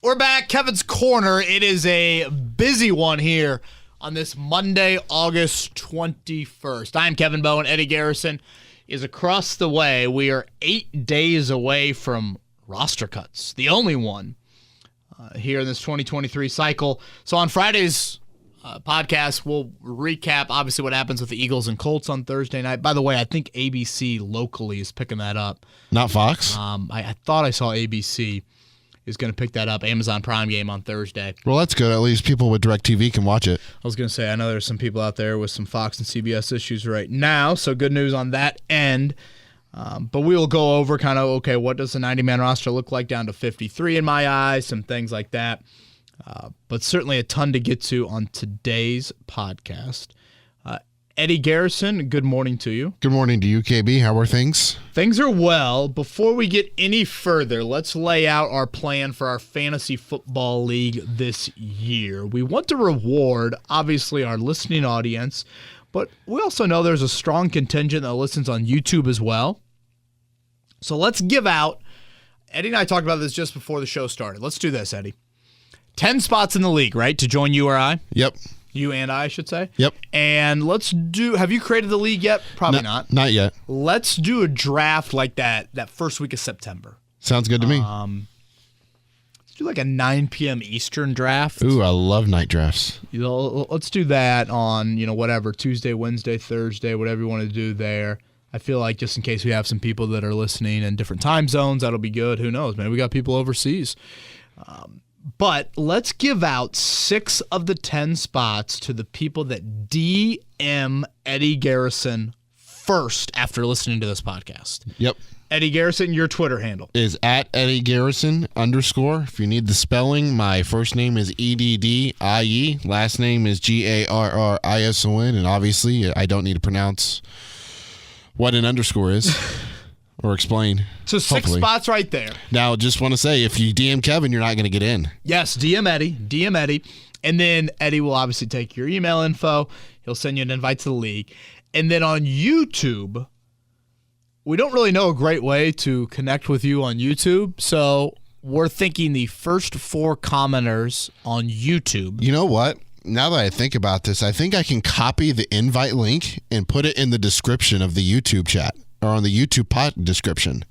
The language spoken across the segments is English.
We're back. Kevin's Corner. It is a busy one here on this Monday, August 21st. I'm Kevin Bowen. Eddie Garrison is across the way. We are 8 days away from roster cuts, the only one here in this 2023 cycle. So on Friday's podcast, we'll recap, obviously, what happens with the Eagles and Colts on Thursday night. By the way, I think ABC locally is picking that up. Not Fox? I thought I saw ABC is going to pick that up. Amazon Prime game on Thursday. Well, that's good. At least people with DirecTV can watch it. I was going to say, I know there's some people out there with some Fox and CBS issues right now, so good news on that end. But we will go over kind of, okay, what does the 90-man roster look like down to 53 in my eyes, some things like that. But certainly a ton to get to on today's podcast. Eddie Garrison, good morning to you. Good morning to you, KB. How are things? Things are well. Before we get any further, let's lay out our plan for our fantasy football league this year. We want to reward, obviously, our listening audience, but we also know there's a strong contingent that listens on YouTube as well. So let's give out, Eddie and I talked about this just before the show started. Let's do this, Eddie. 10 spots in the league, right, to join you or I? Yep. You and I should say. Yep. And let's do, have you created the league yet? Probably not. Not yet. Let's do a draft like that first week of September. Sounds good to me. Let's do like a 9 p.m. Eastern draft. Ooh, I love night drafts. Let's do that on, whatever, Tuesday, Wednesday, Thursday, whatever you want to do there. I feel like just in case we have some people that are listening in different time zones, that'll be good. Who knows? Maybe we got people overseas. But let's give out 6 of the 10 spots to the people that DM Eddie Garrison first after listening to this podcast. Yep. Eddie Garrison, your Twitter handle is at Eddie Garrison _. If you need the spelling, my first name is EDDIE. Last name is GARRISON. And obviously, I don't need to pronounce what an underscore is. Or explain. So 6 spots right there. Now, just want to say, if you DM Kevin, you're not going to get in. Yes, DM Eddie. And then Eddie will obviously take your email info. He'll send you an invite to the league. And then on YouTube, we don't really know a great way to connect with you on YouTube. So we're thinking the first 4 commenters on YouTube. You know what? Now that I think about this, I think I can copy the invite link and put it in the description of the YouTube chat. Or on the YouTube pod description.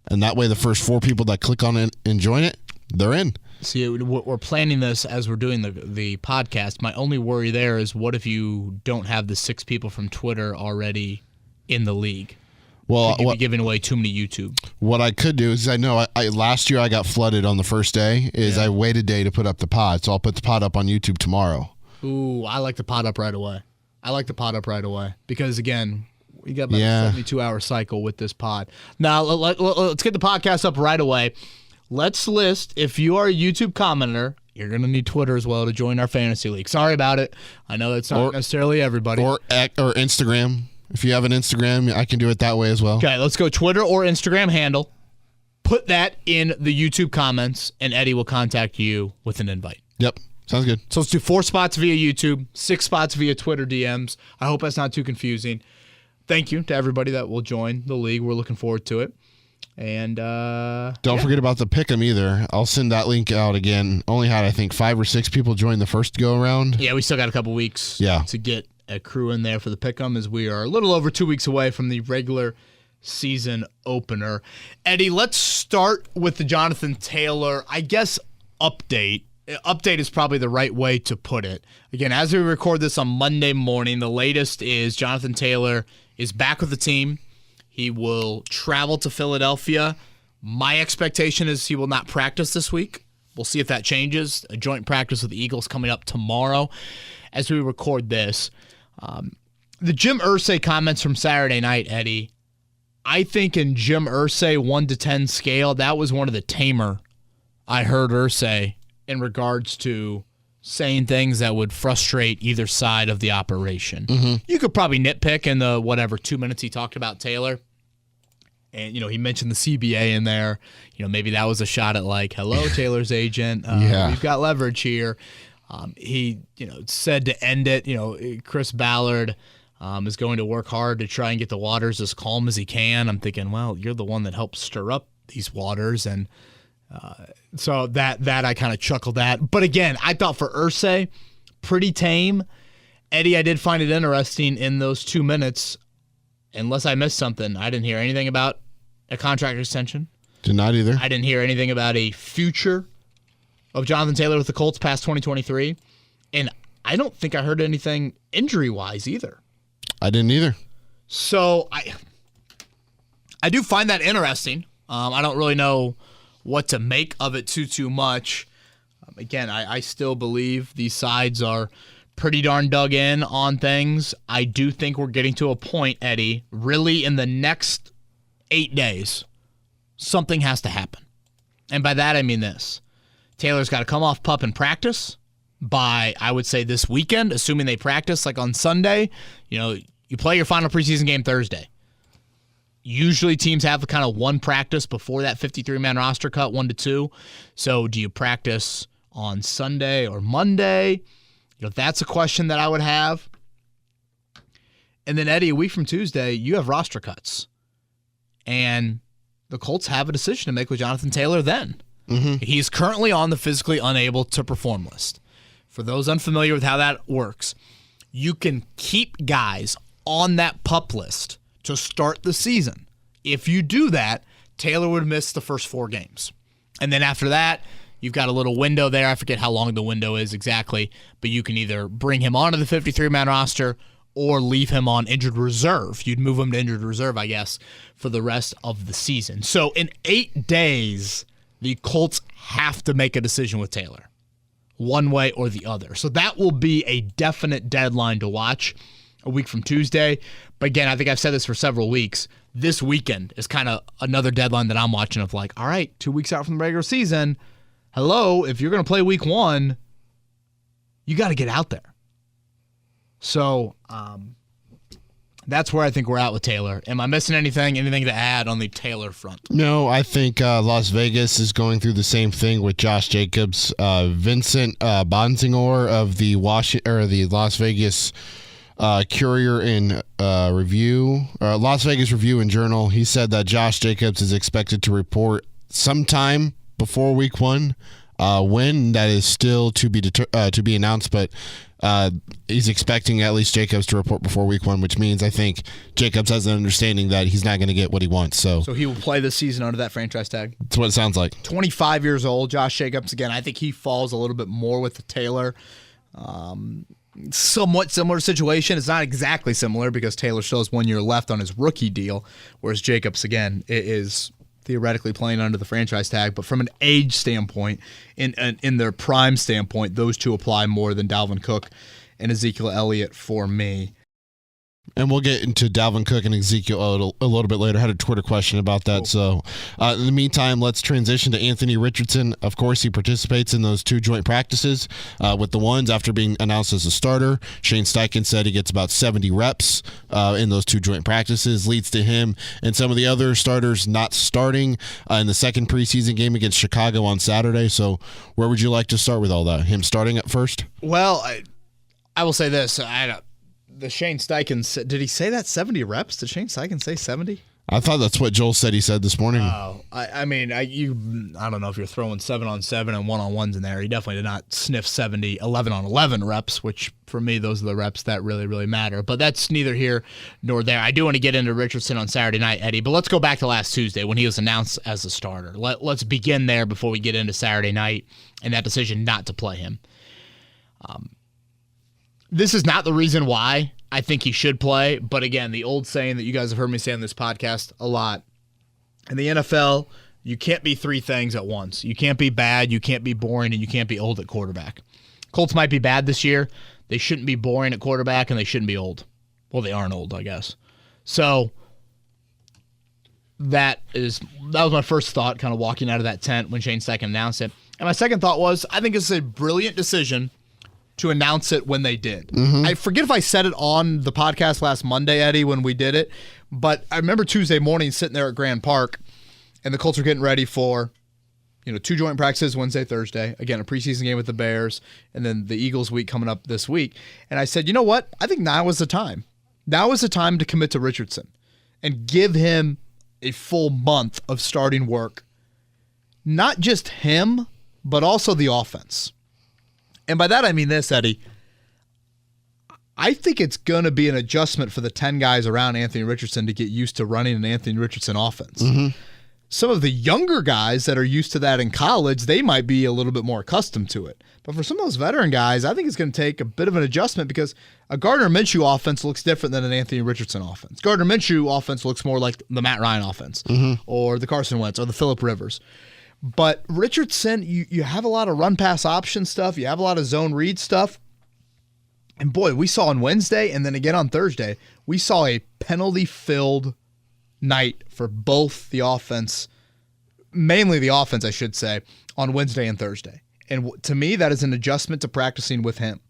And that way the first 4 people that click on it and join it, they're in. See, we're planning this as we're doing the podcast. My only worry there is what if you don't have the 6 people from Twitter already in the league? Well, you'd be giving away too many YouTube. What I could do is, I know last year I got flooded on the first day, I waited a day to put up the pod. So I'll put the pod up on YouTube tomorrow. Ooh, I like the pod up right away. Because, again, we got about a 72-hour cycle with this pod. Now, let's get the podcast up right away. Let's list, if you are a YouTube commenter, you're going to need Twitter as well to join our fantasy league. Sorry about it. I know that's not necessarily everybody. Or Instagram. If you have an Instagram, I can do it that way as well. Okay, let's go Twitter or Instagram handle. Put that in the YouTube comments, and Eddie will contact you with an invite. Yep. Sounds good. So let's do 4 spots via YouTube, 6 spots via Twitter DMs. I hope that's not too confusing. Thank you to everybody that will join the league. We're looking forward to it. And don't forget about the pick'em either. I'll send that link out again. Only had, I think, 5 or 6 people join the first go around. Yeah, we still got a couple weeks to get a crew in there for the pick'em, as we are a little over 2 weeks away from the regular season opener. Eddie, let's start with the Jonathan Taylor, I guess, update. Update is probably the right way to put it. Again, as we record this on Monday morning, the latest is Jonathan Taylor is back with the team. He will travel to Philadelphia. My expectation is he will not practice this week. We'll see if that changes. A joint practice with the Eagles coming up tomorrow as we record this. The Jim Irsay comments from Saturday night, Eddie, I think in Jim Irsay 1 to 10 scale, that was one of the tamer I heard Irsay in regards to saying things that would frustrate either side of the operation. Mm-hmm. You could probably nitpick in the 2 minutes he talked about Taylor. And, he mentioned the CBA in there. Maybe that was a shot at hello, Taylor's agent. We've got leverage here. He, said to end it, Chris Ballard is going to work hard to try and get the waters as calm as he can. I'm thinking, well, you're the one that helped stir up these waters. And So that I kind of chuckled at. But again, I thought for Irsay, pretty tame. Eddie, I did find it interesting in those 2 minutes. Unless I missed something, I didn't hear anything about a contract extension. Did not either. I didn't hear anything about a future of Jonathan Taylor with the Colts past 2023. And I don't think I heard anything injury-wise either. I didn't either. So I do find that interesting. I don't really know what to make of it too much. Again, I still believe these sides are pretty darn dug in on things. I do think we're getting to a point, Eddie, really in the next 8 days, something has to happen. And by that, I mean this. Taylor's got to come off PUP and practice by, I would say, this weekend, assuming they practice like on Sunday. You play your final preseason game Thursday. Usually teams have kind of one practice before that 53-man roster cut, 1 to 2. So do you practice on Sunday or Monday? That's a question that I would have. And then, Eddie, a week from Tuesday, you have roster cuts. And the Colts have a decision to make with Jonathan Taylor then. Mm-hmm. He's currently on the physically unable to perform list. For those unfamiliar with how that works, you can keep guys on that PUP list to start the season. If you do that, Taylor would miss the first 4 games. And then after that, you've got a little window there. I forget how long the window is exactly, but you can either bring him onto the 53-man roster or leave him on injured reserve. You'd move him to injured reserve, I guess, for the rest of the season. So in 8 days, the Colts have to make a decision with Taylor, one way or the other. So that will be a definite deadline to watch a week from Tuesday. But again, I think I've said this for several weeks. This weekend is kind of another deadline that I'm watching of like, all right, 2 weeks out from the regular season, hello, if you're going to play week 1, you got to get out there. So that's where I think we're at with Taylor. Am I missing anything? Anything to add on the Taylor front? No, I think Las Vegas is going through the same thing with Josh Jacobs. Vincent Bonsignor of the Las Vegas Courier and Review, Las Vegas Review and Journal, he said that Josh Jacobs is expected to report sometime before week 1. When that is still to be announced, but he's expecting at least Jacobs to report before week 1, which means I think Jacobs has an understanding that he's not going to get what he wants. So he will play this season under that franchise tag? That's what it sounds like. 25 years old, Josh Jacobs. Again, I think he falls a little bit more with the Taylor. Somewhat similar situation. It's not exactly similar because Taylor still has 1 year left on his rookie deal, whereas Jacobs, again, is theoretically playing under the franchise tag. But from an age standpoint, in their prime standpoint, those two apply more than Dalvin Cook and Ezekiel Elliott for me. And we'll get into Dalvin Cook and Ezekiel a little bit later. I had a Twitter question about that. Cool. So in the meantime, let's transition to Anthony Richardson. Of course, he participates in those 2 joint practices with the ones after being announced as a starter. Shane Steichen said he gets about 70 reps in those 2 joint practices, leads to him and some of the other starters not starting in the second preseason game against Chicago on Saturday. So where would you like to start with all that? Him starting at first? Well, I will say this. The Shane Steichen, did he say that 70 reps? Did Shane Steichen say 70? I thought that's what Joel said he said this morning. Oh, I don't know if you're throwing 7-on-7 and 1-on-1s in there. He definitely did not sniff 70, 11-on-11 reps, which for me, those are the reps that really, really matter. But that's neither here nor there. I do want to get into Richardson on Saturday night, Eddie, but let's go back to last Tuesday when he was announced as a starter. Let's begin there before we get into Saturday night and that decision not to play him. This is not the reason why I think he should play, but again, the old saying that you guys have heard me say on this podcast a lot, in the NFL, you can't be 3 things at once. You can't be bad, you can't be boring, and you can't be old at quarterback. Colts might be bad this year. They shouldn't be boring at quarterback, and they shouldn't be old. Well, they aren't old, I guess. So that was my first thought, kind of walking out of that tent when Shane Steichen announced it. And my second thought was, I think it's a brilliant decision to announce it when they did. Mm-hmm. I forget if I said it on the podcast last Monday, Eddie, when we did it, but I remember Tuesday morning sitting there at Grand Park, and the Colts were getting ready for 2 joint practices Wednesday, Thursday, again, a preseason game with the Bears, and then the Eagles week coming up this week. And I said, you know what? I think now is the time. Now is the time to commit to Richardson and give him a full month of starting work. not just him, but also the offense. And by that I mean this, Eddie. I think it's going to be an adjustment for the 10 guys around Anthony Richardson to get used to running an Anthony Richardson offense. Mm-hmm. Some of the younger guys that are used to that in college, they might be a little bit more accustomed to it. But for some of those veteran guys, I think it's going to take a bit of an adjustment because a Gardner Minshew offense looks different than an Anthony Richardson offense. Gardner Minshew offense looks more like the Matt Ryan offense or the Carson Wentz or the Phillip Rivers. But Richardson, you have a lot of run-pass option stuff. You have a lot of zone read stuff. And boy, we saw on Wednesday and then again on Thursday, we saw a penalty-filled night for both the offense, mainly the offense, I should say, on Wednesday and Thursday. And to me, that is an adjustment to practicing with him.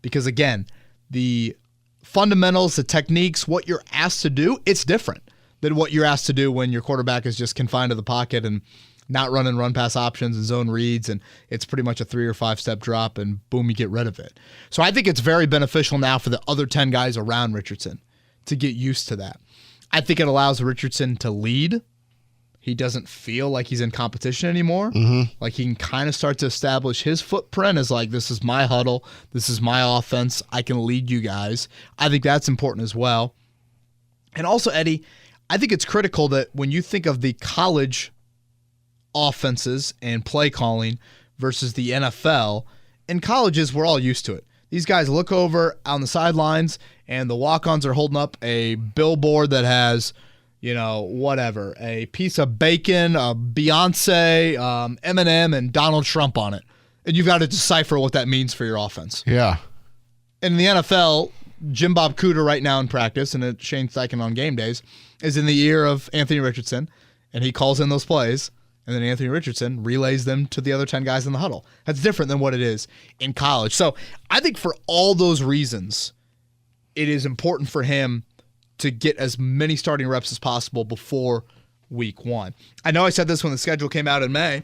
Because again, the fundamentals, the techniques, what you're asked to do, it's different than what you're asked to do when your quarterback is just confined to the pocket and not running run-pass options and zone reads, and it's pretty much a 3 or 5 step drop, and boom, you get rid of it. So I think it's very beneficial now for the other 10 guys around Richardson to get used to that. I think it allows Richardson to lead. He doesn't feel like he's in competition anymore. Like he can kind of start to establish his footprint as like, this is my huddle, this is my offense, I can lead you guys. I think that's important as well. And also, Eddie, I think it's critical that when you think of the college offenses and play calling versus the NFL, in colleges, we're all used to it. These guys look over on the sidelines and the walk-ons are holding up a billboard that has, whatever, a piece of bacon, a Beyonce, Eminem, and Donald Trump on it. And you've got to decipher what that means for your offense. Yeah. And in the NFL, Jim Bob Cooter right now in practice, and Shane Steichen on game days, is in the ear of Anthony Richardson, and he calls in those plays. And then Anthony Richardson relays them to the other 10 guys in the huddle. That's different than what it is in college. So I think for all those reasons, it is important for him to get as many starting reps as possible before week 1. I know I said this when the schedule came out in May,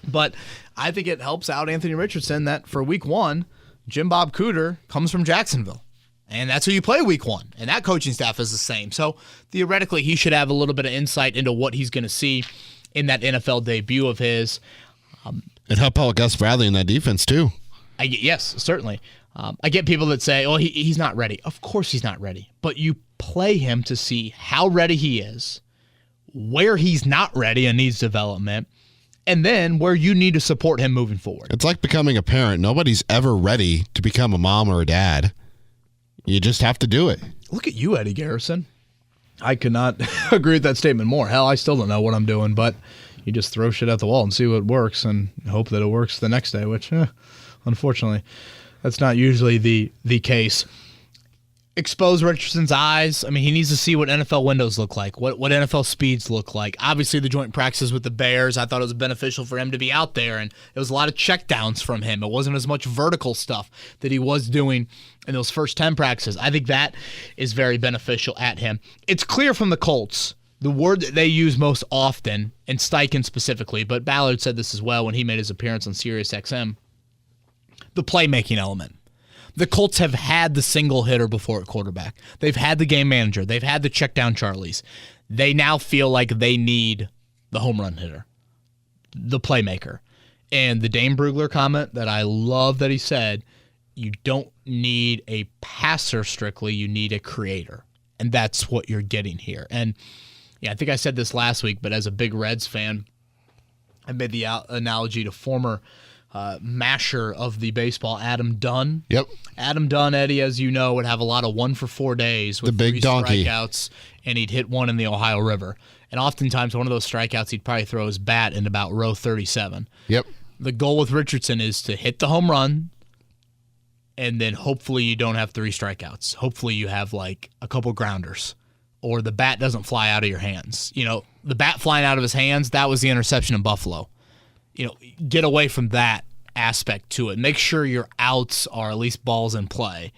but I think it helps out Anthony Richardson that for week 1, Jim Bob Cooter comes from Jacksonville. And that's who you play week 1. And that coaching staff is the same. So theoretically, he should have a little bit of insight into what he's going to see in that NFL debut of his. It helped out Gus Bradley in that defense, too. Yes, certainly. I get people that say, oh, he's not ready. Of course he's not ready. But you play him to see how ready he is, where he's not ready and needs development, and then where you need to support him moving forward. It's like becoming a parent. Nobody's ever ready to become a mom or a dad. You just have to do it. Look at you, Eddie Garrison. I could not agree with that statement more. Hell, I still don't know what I'm doing, but you just throw shit at the wall and see what works and hope that it works the next day, which, unfortunately, that's not usually the case. Expose Richardson's eyes. I mean, he needs to see what NFL windows look like, what NFL speeds look like. Obviously, the joint practices with the Bears, I thought it was beneficial for him to be out there, and it was a lot of checkdowns from him. It wasn't as much vertical stuff that he was doing in those first 10 practices. I think that is very beneficial at him. It's clear from the Colts, the word that they use most often, and Steichen specifically, but Ballard said this as well when he made his appearance on SiriusXM, the playmaking element. The Colts have had the single hitter before at quarterback. They've had the game manager. They've had the check down Charlies. They now feel like they need the home run hitter, the playmaker. And the Dane Brugler comment that I love that he said, you don't need a passer strictly, you need a creator. And that's what you're getting here. And yeah, I think I said this last week, but as a big Reds fan, I made the analogy to former masher of the baseball, Adam Dunn. Yep. Adam Dunn, Eddie, as you know, would have a lot of 1 for 4 days with the big 3 donkey strikeouts, and he'd hit one in the Ohio River. And oftentimes, one of those strikeouts, he'd probably throw his bat in about row 37. Yep. The goal with Richardson is to hit the home run, and then hopefully you don't have 3 strikeouts. Hopefully you have like a couple grounders, or the bat doesn't fly out of your hands. The bat flying out of his hands, that was the interception in Buffalo. Get away from that aspect to it. Make sure your outs are at least balls in play,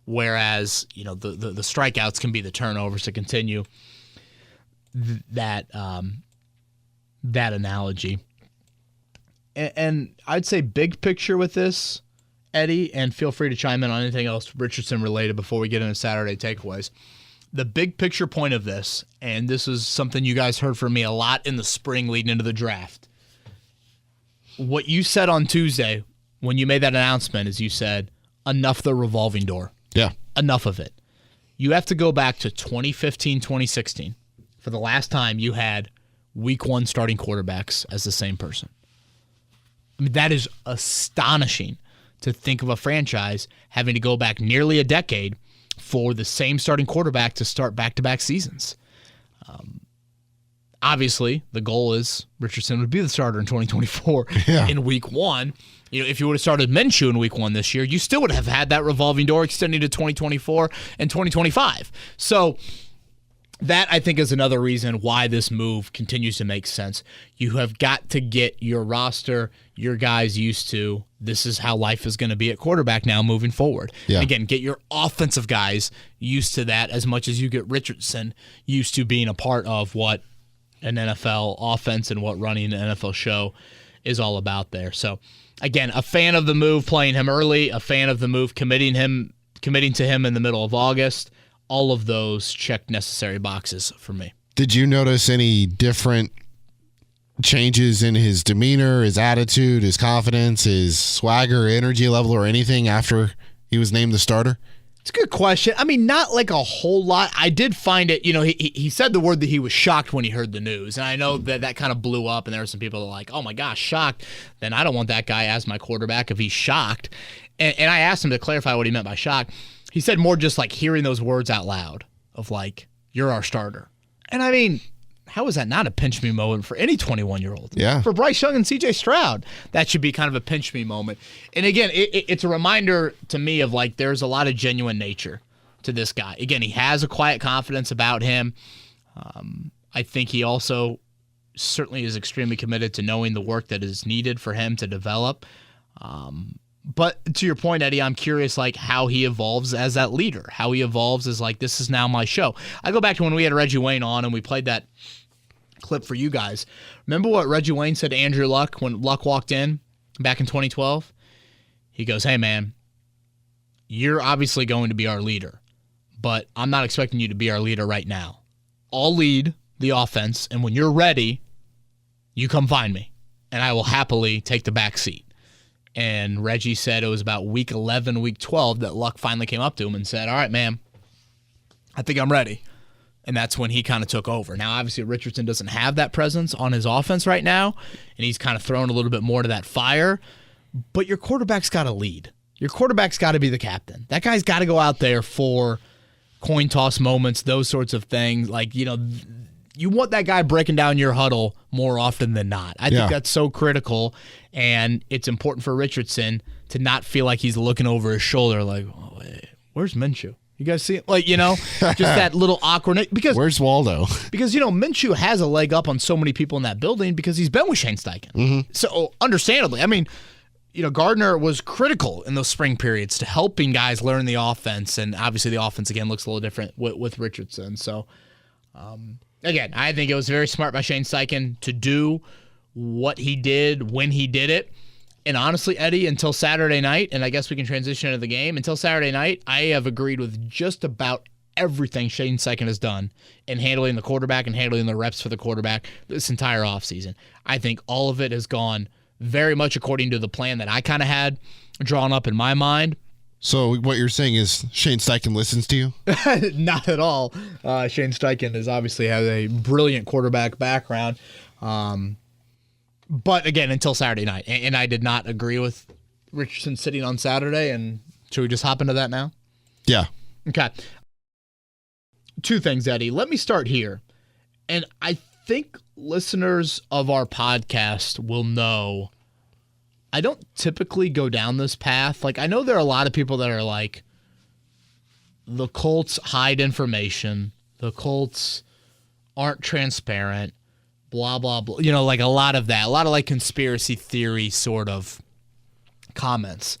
whereas the strikeouts can be the turnovers to continue that analogy. And I'd say big picture with this, Eddie, and feel free to chime in on anything else Richardson related before we get into Saturday takeaways. The big picture point of this, and this is something you guys heard from me a lot in the spring leading into the draft, what you said on Tuesday when you made that announcement is you said, enough the revolving door. Yeah. Enough of it. You have to go back to 2015, 2016 for the last time you had week one starting quarterbacks as the same person. I mean, that is astonishing to think of a franchise having to go back nearly a decade for the same starting quarterback to start back-to-back seasons. Obviously, the goal is Richardson would be the starter in 2024 in week one. You know, if you would have started Minshew in week one this year, you still would have had that revolving door extending to 2024 and 2025. So that, I think, is another reason why this move continues to make sense. You have got to get your roster, your guys used to, this is how life is going to be at quarterback now moving forward. Yeah. Again, get your offensive guys used to that as much as you get Richardson used to being a part of what an NFL offense and what running an NFL show is all about there. So, again, a fan of the move playing him early, a fan of the move committing to him in the middle of August. All of those check necessary boxes for me. Did you notice any different changes in his demeanor, his attitude, his confidence, his swagger, energy level, or anything after he was named the starter? It's a good question. I mean, not like a whole lot. I did find it, he said the word that he was shocked when he heard the news. And I know that kind of blew up, and there were some people that were like, oh my gosh, shocked. Then I don't want that guy as my quarterback if he's shocked. And I asked him to clarify what he meant by shocked. He said more just like hearing those words out loud of like, you're our starter. And I mean, how is that not a pinch me moment for any 21-year-old? Yeah. For Bryce Young and C.J. Stroud, that should be kind of a pinch me moment. And again, it's a reminder to me of like there's a lot of genuine nature to this guy. Again, he has a quiet confidence about him. I think he also certainly is extremely committed to knowing the work that is needed for him to develop. But to your point, Eddie, I'm curious like how he evolves as that leader, how he evolves as like, this is now my show. I go back to when we had Reggie Wayne on and we played that clip for you guys. Remember what Reggie Wayne said to Andrew Luck when Luck walked in back in 2012? He goes, hey, man, you're obviously going to be our leader, but I'm not expecting you to be our leader right now. I'll lead the offense, and when you're ready, you come find me, and I will happily take the back seat. And Reggie said it was about week 11, week 12 that Luck finally came up to him and said, all right, man, I think I'm ready. And that's when he kind of took over. Now, obviously, Richardson doesn't have that presence on his offense right now, and he's kind of thrown a little bit more to that fire. But your quarterback's got to lead. Your quarterback's got to be the captain. That guy's got to go out there for coin toss moments, those sorts of things. Like, you want that guy breaking down your huddle more often than not. I think that's so critical, and it's important for Richardson to not feel like he's looking over his shoulder like, oh, wait, where's Minshew? You guys see it? Like, just that little awkwardness. Because where's Waldo? Because, Minshew has a leg up on so many people in that building because he's been with Shane Steichen. Mm-hmm. So, understandably, I mean, Gardner was critical in those spring periods to helping guys learn the offense, and obviously the offense, again, looks a little different with Richardson. So, again, I think it was very smart by Shane Steichen to do what he did when he did it. And honestly, Eddie, until Saturday night, and I guess we can transition into the game, until Saturday night, I have agreed with just about everything Shane Steichen has done in handling the quarterback and handling the reps for the quarterback this entire offseason. I think all of it has gone very much according to the plan that I kind of had drawn up in my mind. So what you're saying is Shane Steichen listens to you? Not at all. Shane Steichen has a brilliant quarterback background. But again, until Saturday night. And I did not agree with Richardson sitting on Saturday. And should we just hop into that now? Yeah. Okay. Two things, Eddie. Let me start here. And I think listeners of our podcast will know I don't typically go down this path. Like, I know there are a lot of people that are like, the Colts hide information. The Colts aren't transparent. Blah, blah, blah. Like a lot of that. A lot of like conspiracy theory sort of comments.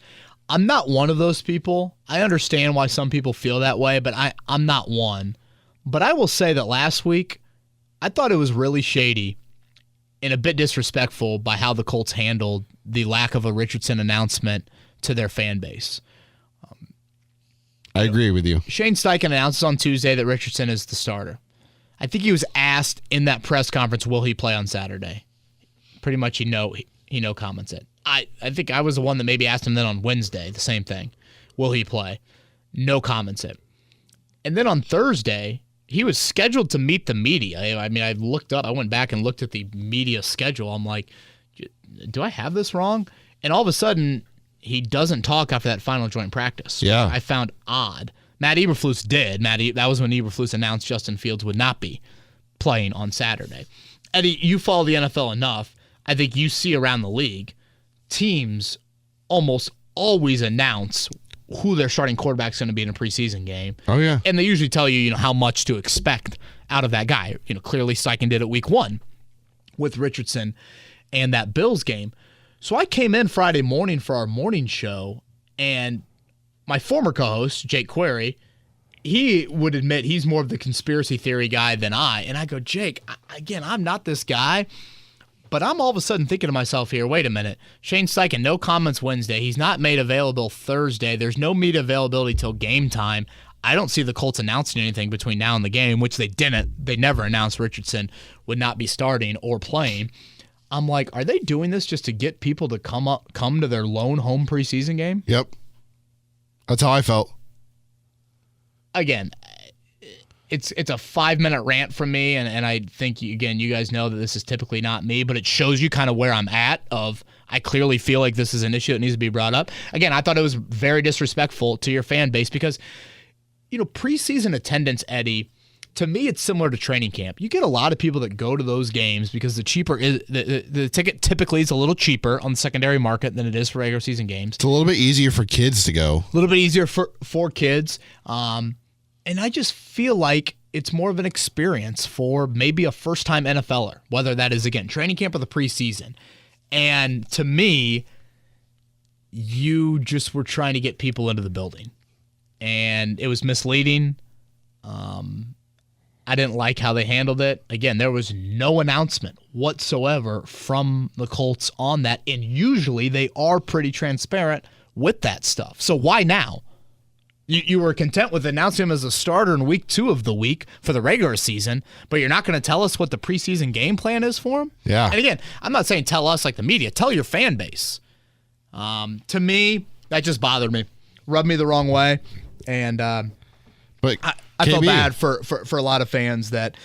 I'm not one of those people. I understand why some people feel that way, but I'm not one. But I will say that last week, I thought it was really shady and a bit disrespectful by how the Colts handled the lack of a Richardson announcement to their fan base. I agree with you. Shane Steichen announces on Tuesday that Richardson is the starter. I think he was asked in that press conference, will he play on Saturday? Pretty much he he no comments it. I think I was the one that maybe asked him then on Wednesday, the same thing. Will he play? No comments it. And then on Thursday, he was scheduled to meet the media. I mean, I went back and looked at the media schedule. I'm like, do I have this wrong? And all of a sudden, he doesn't talk after that final joint practice. Yeah. I found odd. Matt Eberflus did. That was when Eberflus announced Justin Fields would not be playing on Saturday. Eddie, you follow the NFL enough. I think you see around the league, teams almost always announce who their starting quarterback's going to be in a preseason game. Oh, yeah. And they usually tell you, how much to expect out of that guy. Clearly Steichen did it week 1 with Richardson and that Bills game. So I came in Friday morning for our morning show, and my former co-host, Jake Query, he would admit he's more of the conspiracy theory guy than I. And I go, Jake, again, I'm not this guy. But I'm all of a sudden thinking to myself here, wait a minute. Shane Steichen, no comments Wednesday. He's not made available Thursday. There's no media availability till game time. I don't see the Colts announcing anything between now and the game, which they didn't. They never announced Richardson would not be starting or playing. I'm like, are they doing this just to get people to come to their lone home preseason game? Yep. That's how I felt. Again, it's a 5-minute rant from me, and I think, again, you guys know that this is typically not me, but it shows you kind of where I'm at of I clearly feel like this is an issue that needs to be brought up. Again, I thought it was very disrespectful to your fan base because, preseason attendance, Eddie, to me it's similar to training camp. You get a lot of people that go to those games because the ticket typically is a little cheaper on the secondary market than it is for regular season games. It's a little bit easier for kids to go. A little bit easier for kids. And I just feel like it's more of an experience for maybe a first-time NFLer, whether that is, again, training camp or the preseason. And to me, you just were trying to get people into the building. And it was misleading. I didn't like how they handled it. Again, there was no announcement whatsoever from the Colts on that. And usually they are pretty transparent with that stuff. So why now? You were content with announcing him as a starter in week 2 of the week for the regular season, but you're not going to tell us what the preseason game plan is for him? Yeah. And again, I'm not saying tell us like the media. Tell your fan base. To me, that just bothered me. Rubbed me the wrong way. And but I felt bad for a lot of fans that,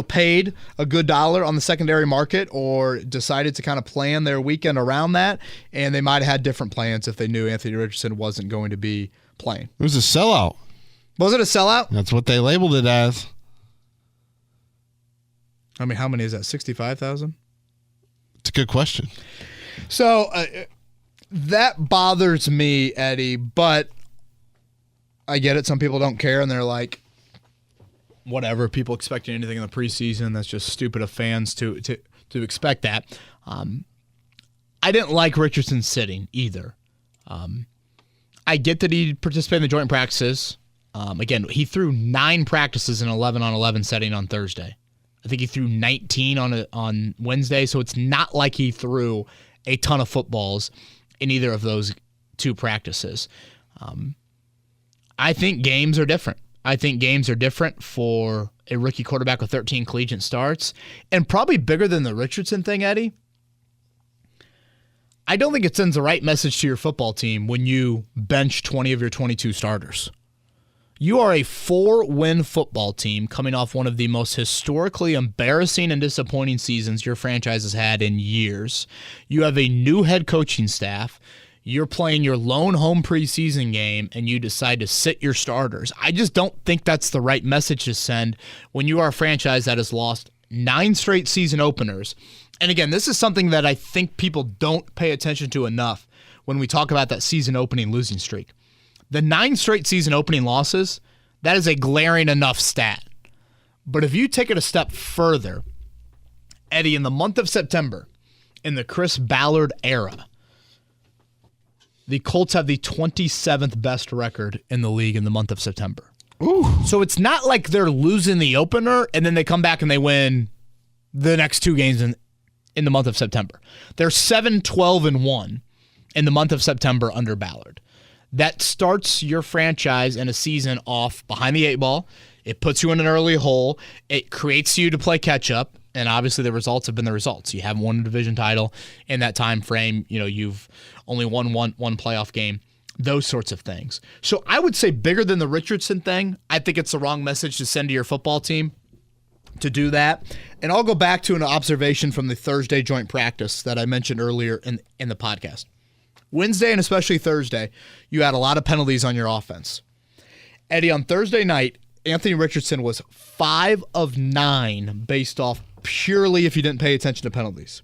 paid a good dollar on the secondary market or decided to kind of plan their weekend around that, and they might have had different plans if they knew Anthony Richardson wasn't going to be playing. It was a sellout. Was it a sellout? That's what they labeled it as. I mean, how many is that? 65,000? It's a good question. So that bothers me, Eddie, but I get it. Some people don't care, and they're like, whatever, people expecting anything in the preseason, that's just stupid of fans to expect that. I didn't like Richardson sitting either. I get that he participated in the joint practices. Again, he threw 9 practices in 11-on-11 setting on Thursday. I think he threw 19 on Wednesday, so it's not like he threw a ton of footballs in either of those 2 practices. I think games are different. I think games are different for a rookie quarterback with 13 collegiate starts. And probably bigger than the Richardson thing, Eddie, I don't think it sends the right message to your football team when you bench 20 of your 22 starters. You are a 4-win football team coming off one of the most historically embarrassing and disappointing seasons your franchise has had in years. You have a new head coaching staff. You're playing your lone home preseason game, and you decide to sit your starters. I just don't think that's the right message to send when you are a franchise that has lost 9 straight season openers. And again, this is something that I think people don't pay attention to enough when we talk about that season opening losing streak. The 9 straight season opening losses, that is a glaring enough stat. But if you take it a step further, Eddie, in the month of September, in the Chris Ballard era, the Colts have the 27th best record in the league in the month of September. Ooh. So it's not like they're losing the opener and then they come back and they win the next 2 games in the month of September. They're 7-12-1 in the month of September under Ballard. That starts your franchise in a season off behind the 8 ball. It puts you in an early hole. It creates you to play catch up. And obviously the results have been the results. You haven't won a division title in that time frame. You've only won one playoff game, those sorts of things. So I would say bigger than the Richardson thing, I think it's the wrong message to send to your football team to do that. And I'll go back to an observation from the Thursday joint practice that I mentioned earlier in the podcast. Wednesday and especially Thursday, you had a lot of penalties on your offense. Eddie, on Thursday night, Anthony Richardson was 5 of 9 based off purely if you didn't pay attention to penalties.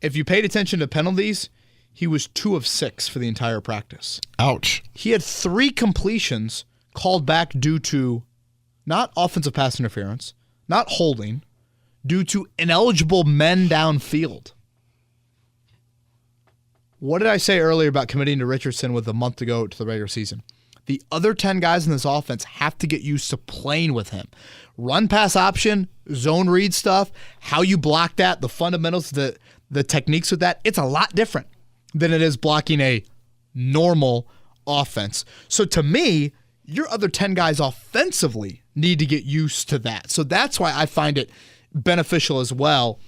If you paid attention to penalties, he was 2 of 6 for the entire practice. Ouch. He had 3 completions called back due to not offensive pass interference, not holding, due to ineligible men downfield. What did I say earlier about committing to Richardson with a month to go to the regular season? The other 10 guys in this offense have to get used to playing with him. Run pass option, zone read stuff, how you block that, the fundamentals, the techniques with that, it's a lot different than it is blocking a normal offense. So to me, your other 10 guys offensively need to get used to that. So that's why I find it beneficial as well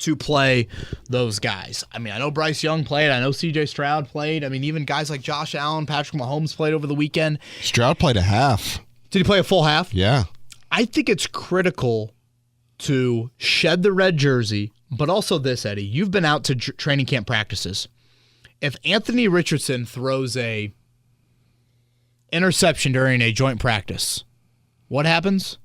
to play those guys. I mean, I know Bryce Young played. I know C.J. Stroud played. I mean, even guys like Josh Allen, Patrick Mahomes played over the weekend. Stroud played a half. Did he play a full half? Yeah. I think it's critical to shed the red jersey, but also this, Eddie. You've been out to training camp practices. If Anthony Richardson throws a interception during a joint practice, what happens?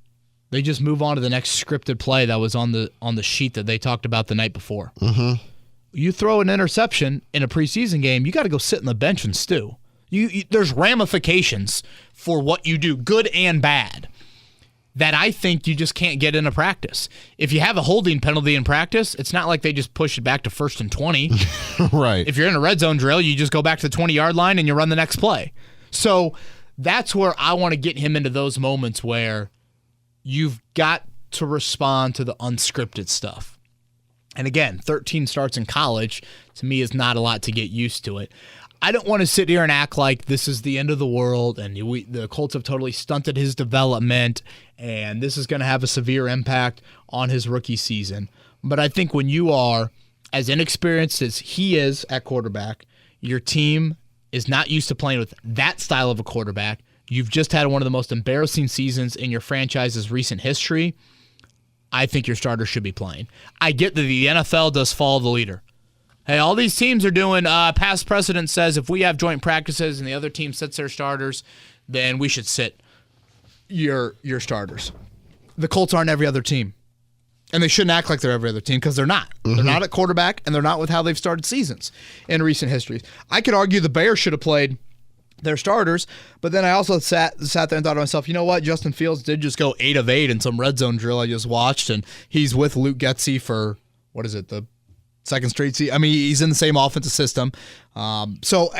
They just move on to the next scripted play that was on the sheet that they talked about the night before. Mm-hmm. You throw an interception in a preseason game, you got to go sit in the bench and stew. There's ramifications for what you do, good and bad, that I think you just can't get into practice. If you have a holding penalty in practice, it's not like they just push it back to 1st and 20. Right. If you're in a red zone drill, you just go back to the 20-yard line and you run the next play. So that's where I want to get him into those moments where you've got to respond to the unscripted stuff. And again, 13 starts in college, to me, is not a lot to get used to it. I don't want to sit here and act like this is the end of the world and the Colts have totally stunted his development and this is going to have a severe impact on his rookie season. But I think when you are as inexperienced as he is at quarterback, your team is not used to playing with that style of a quarterback, you've just had one of the most embarrassing seasons in your franchise's recent history, I think your starters should be playing. I get that the NFL does follow the leader. Hey, all these teams are doing, past precedent says if we have joint practices and the other team sits their starters, then we should sit your starters. The Colts aren't every other team. And they shouldn't act like they're every other team because they're not. Mm-hmm. They're not at quarterback, and they're not with how they've started seasons in recent history. I could argue the Bears should have played their starters, but then I also sat there and thought to myself, you know what? Justin Fields did just go 8 of 8 in some red zone drill I just watched, and he's with Luke Getsy for, what is it, the second straight season? I mean, he's in the same offensive system. So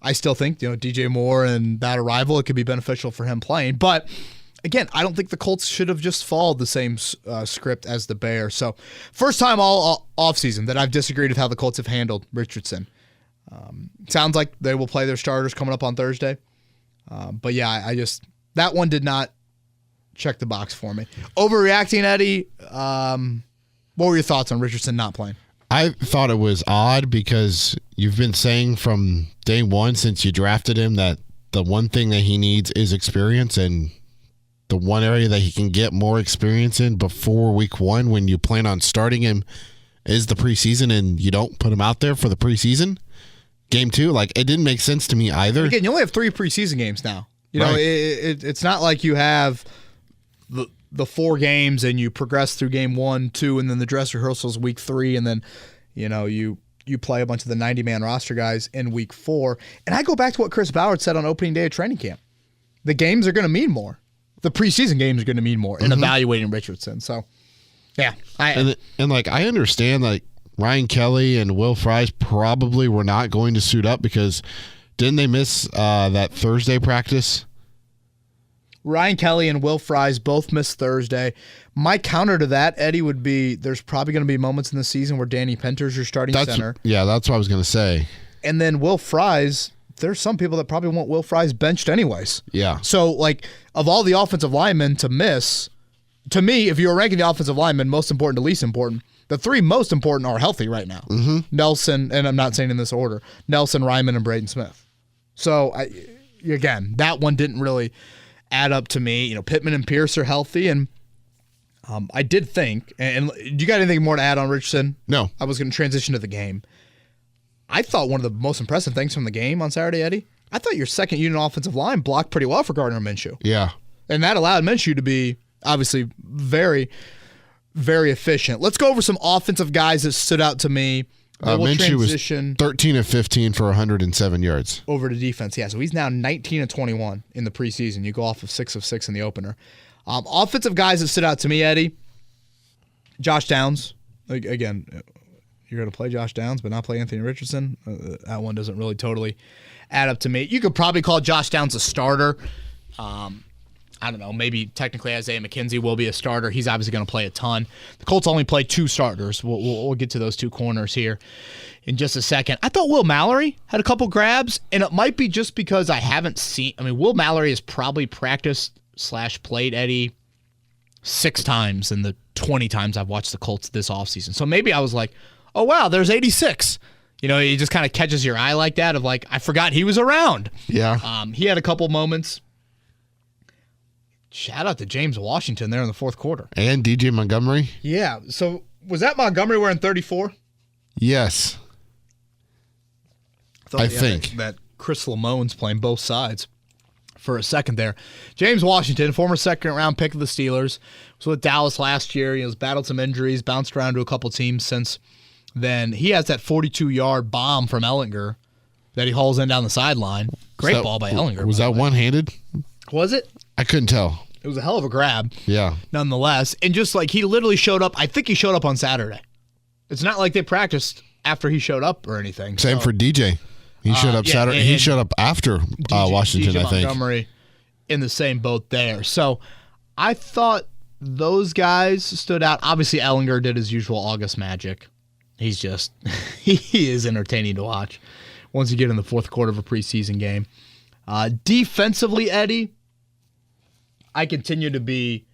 I still think, DJ Moore and that arrival, it could be beneficial for him playing. But again, I don't think the Colts should have just followed the same script as the Bears. So first time all offseason that I've disagreed with how the Colts have handled Richardson. Sounds like they will play their starters coming up on Thursday. But yeah, that one did not check the box for me. Overreacting, Eddie, what were your thoughts on Richardson not playing? I thought it was odd because you've been saying from day one since you drafted him that the one thing that he needs is experience, and the one area that he can get more experience in before week 1 when you plan on starting him is the preseason, and you don't put him out there for the preseason. Game 2, it didn't make sense to me either. Again, you only have 3 preseason games now. Right. It's not like you have the 4 games and you progress through game 1, 2, and then the dress rehearsals week 3, and then you play a bunch of the 90-man roster guys in week 4. And I go back to what Chris Ballard said on opening day of training camp. The games are going to mean more. The preseason games are going to mean more in evaluating Richardson. So, yeah. I understand Ryan Kelly and Will Fries probably were not going to suit up because didn't they miss that Thursday practice? Ryan Kelly and Will Fries both missed Thursday. My counter to that, Eddie, would be there's probably going to be moments in the season where Danny Penter's your starting center. Yeah, that's what I was going to say. And then Will Fries, there's some people that probably want Will Fries benched anyways. Yeah. So, of all the offensive linemen to miss, to me, if you were ranking the offensive linemen most important to least important, the three most important are healthy right now. Mm-hmm. Nelson, and I'm not saying in this order, Nelson, Ryman, and Braden Smith. So, again, that one didn't really add up to me. You know, Pittman and Pierce are healthy, and I did think, and do you got anything more to add on Richardson? No. I was going to transition to the game. I thought one of the most impressive things from the game on Saturday, Eddie, I thought your second unit offensive line blocked pretty well for Gardner Minshew. Yeah. And that allowed Minshew to be obviously very, very efficient. Let's go over some offensive guys that stood out to me. Minshew was 13 of 15 for 107 yards. Over to defense, yeah. So he's now 19 of 21 in the preseason. You go off of 6 of 6 in the opener. Offensive guys that stood out to me, Eddie. Josh Downs. Again, you're going to play Josh Downs, but not play Anthony Richardson. That one doesn't really totally add up to me. You could probably call Josh Downs a starter. I don't know, maybe technically Isaiah McKenzie will be a starter. He's obviously going to play a ton. The Colts only play 2 starters. We'll get to those 2 corners here in just a second. I thought Will Mallory had a couple grabs, and it might be just because I haven't seen – I mean, Will Mallory has probably practiced/played Eddie 6 times in the 20 times I've watched the Colts this offseason. So maybe I was like, oh, wow, there's 86. You know, he just kind of catches your eye like that of like, I forgot he was around. Yeah. He had a couple moments. Shout out to James Washington there in the fourth quarter. And DJ Montgomery? Yeah. So was that Montgomery wearing 34? Yes. I think. That Chris Lamone's playing both sides for a second there. James Washington, former second-round pick of the Steelers, was with Dallas last year. He has battled some injuries, bounced around to a couple teams since then. He has that 42-yard bomb from Ellinger that he hauls in down the sideline. Great ball by Ellinger. Was that one-handed? Was it? I couldn't tell. It was a hell of a grab. Yeah. Nonetheless. And just like he literally showed up, I think he showed up on Saturday. It's not like they practiced after he showed up or anything. Same for DJ. He showed up Saturday. He showed up after Washington, DJ I think. Montgomery in the same boat there. So I thought those guys stood out. Obviously, Ellinger did his usual August magic. He's just, he is entertaining to watch once you get in the fourth quarter of a preseason game. Defensively, Eddie, I continue to think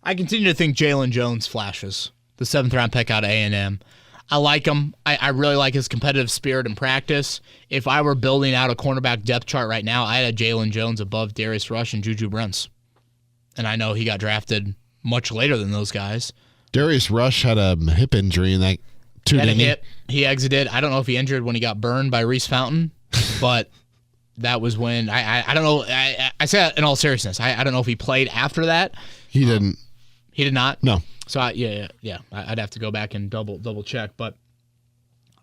Jalen Jones flashes. The 7th-round pick out of A&M. I like him. I really like his competitive spirit in practice. If I were building out a cornerback depth chart right now, I'd have Jalen Jones above Darius Rush and Juju Brents. And I know he got drafted much later than those guys. Darius Rush had a hip injury in that too, didn't he? He exited. I don't know if he injured when he got burned by Reese Fountain, but that was when I don't know. I say that in all seriousness. I don't know if he played after that. He didn't. He did not? No. So, yeah. I'd have to go back and double check. But,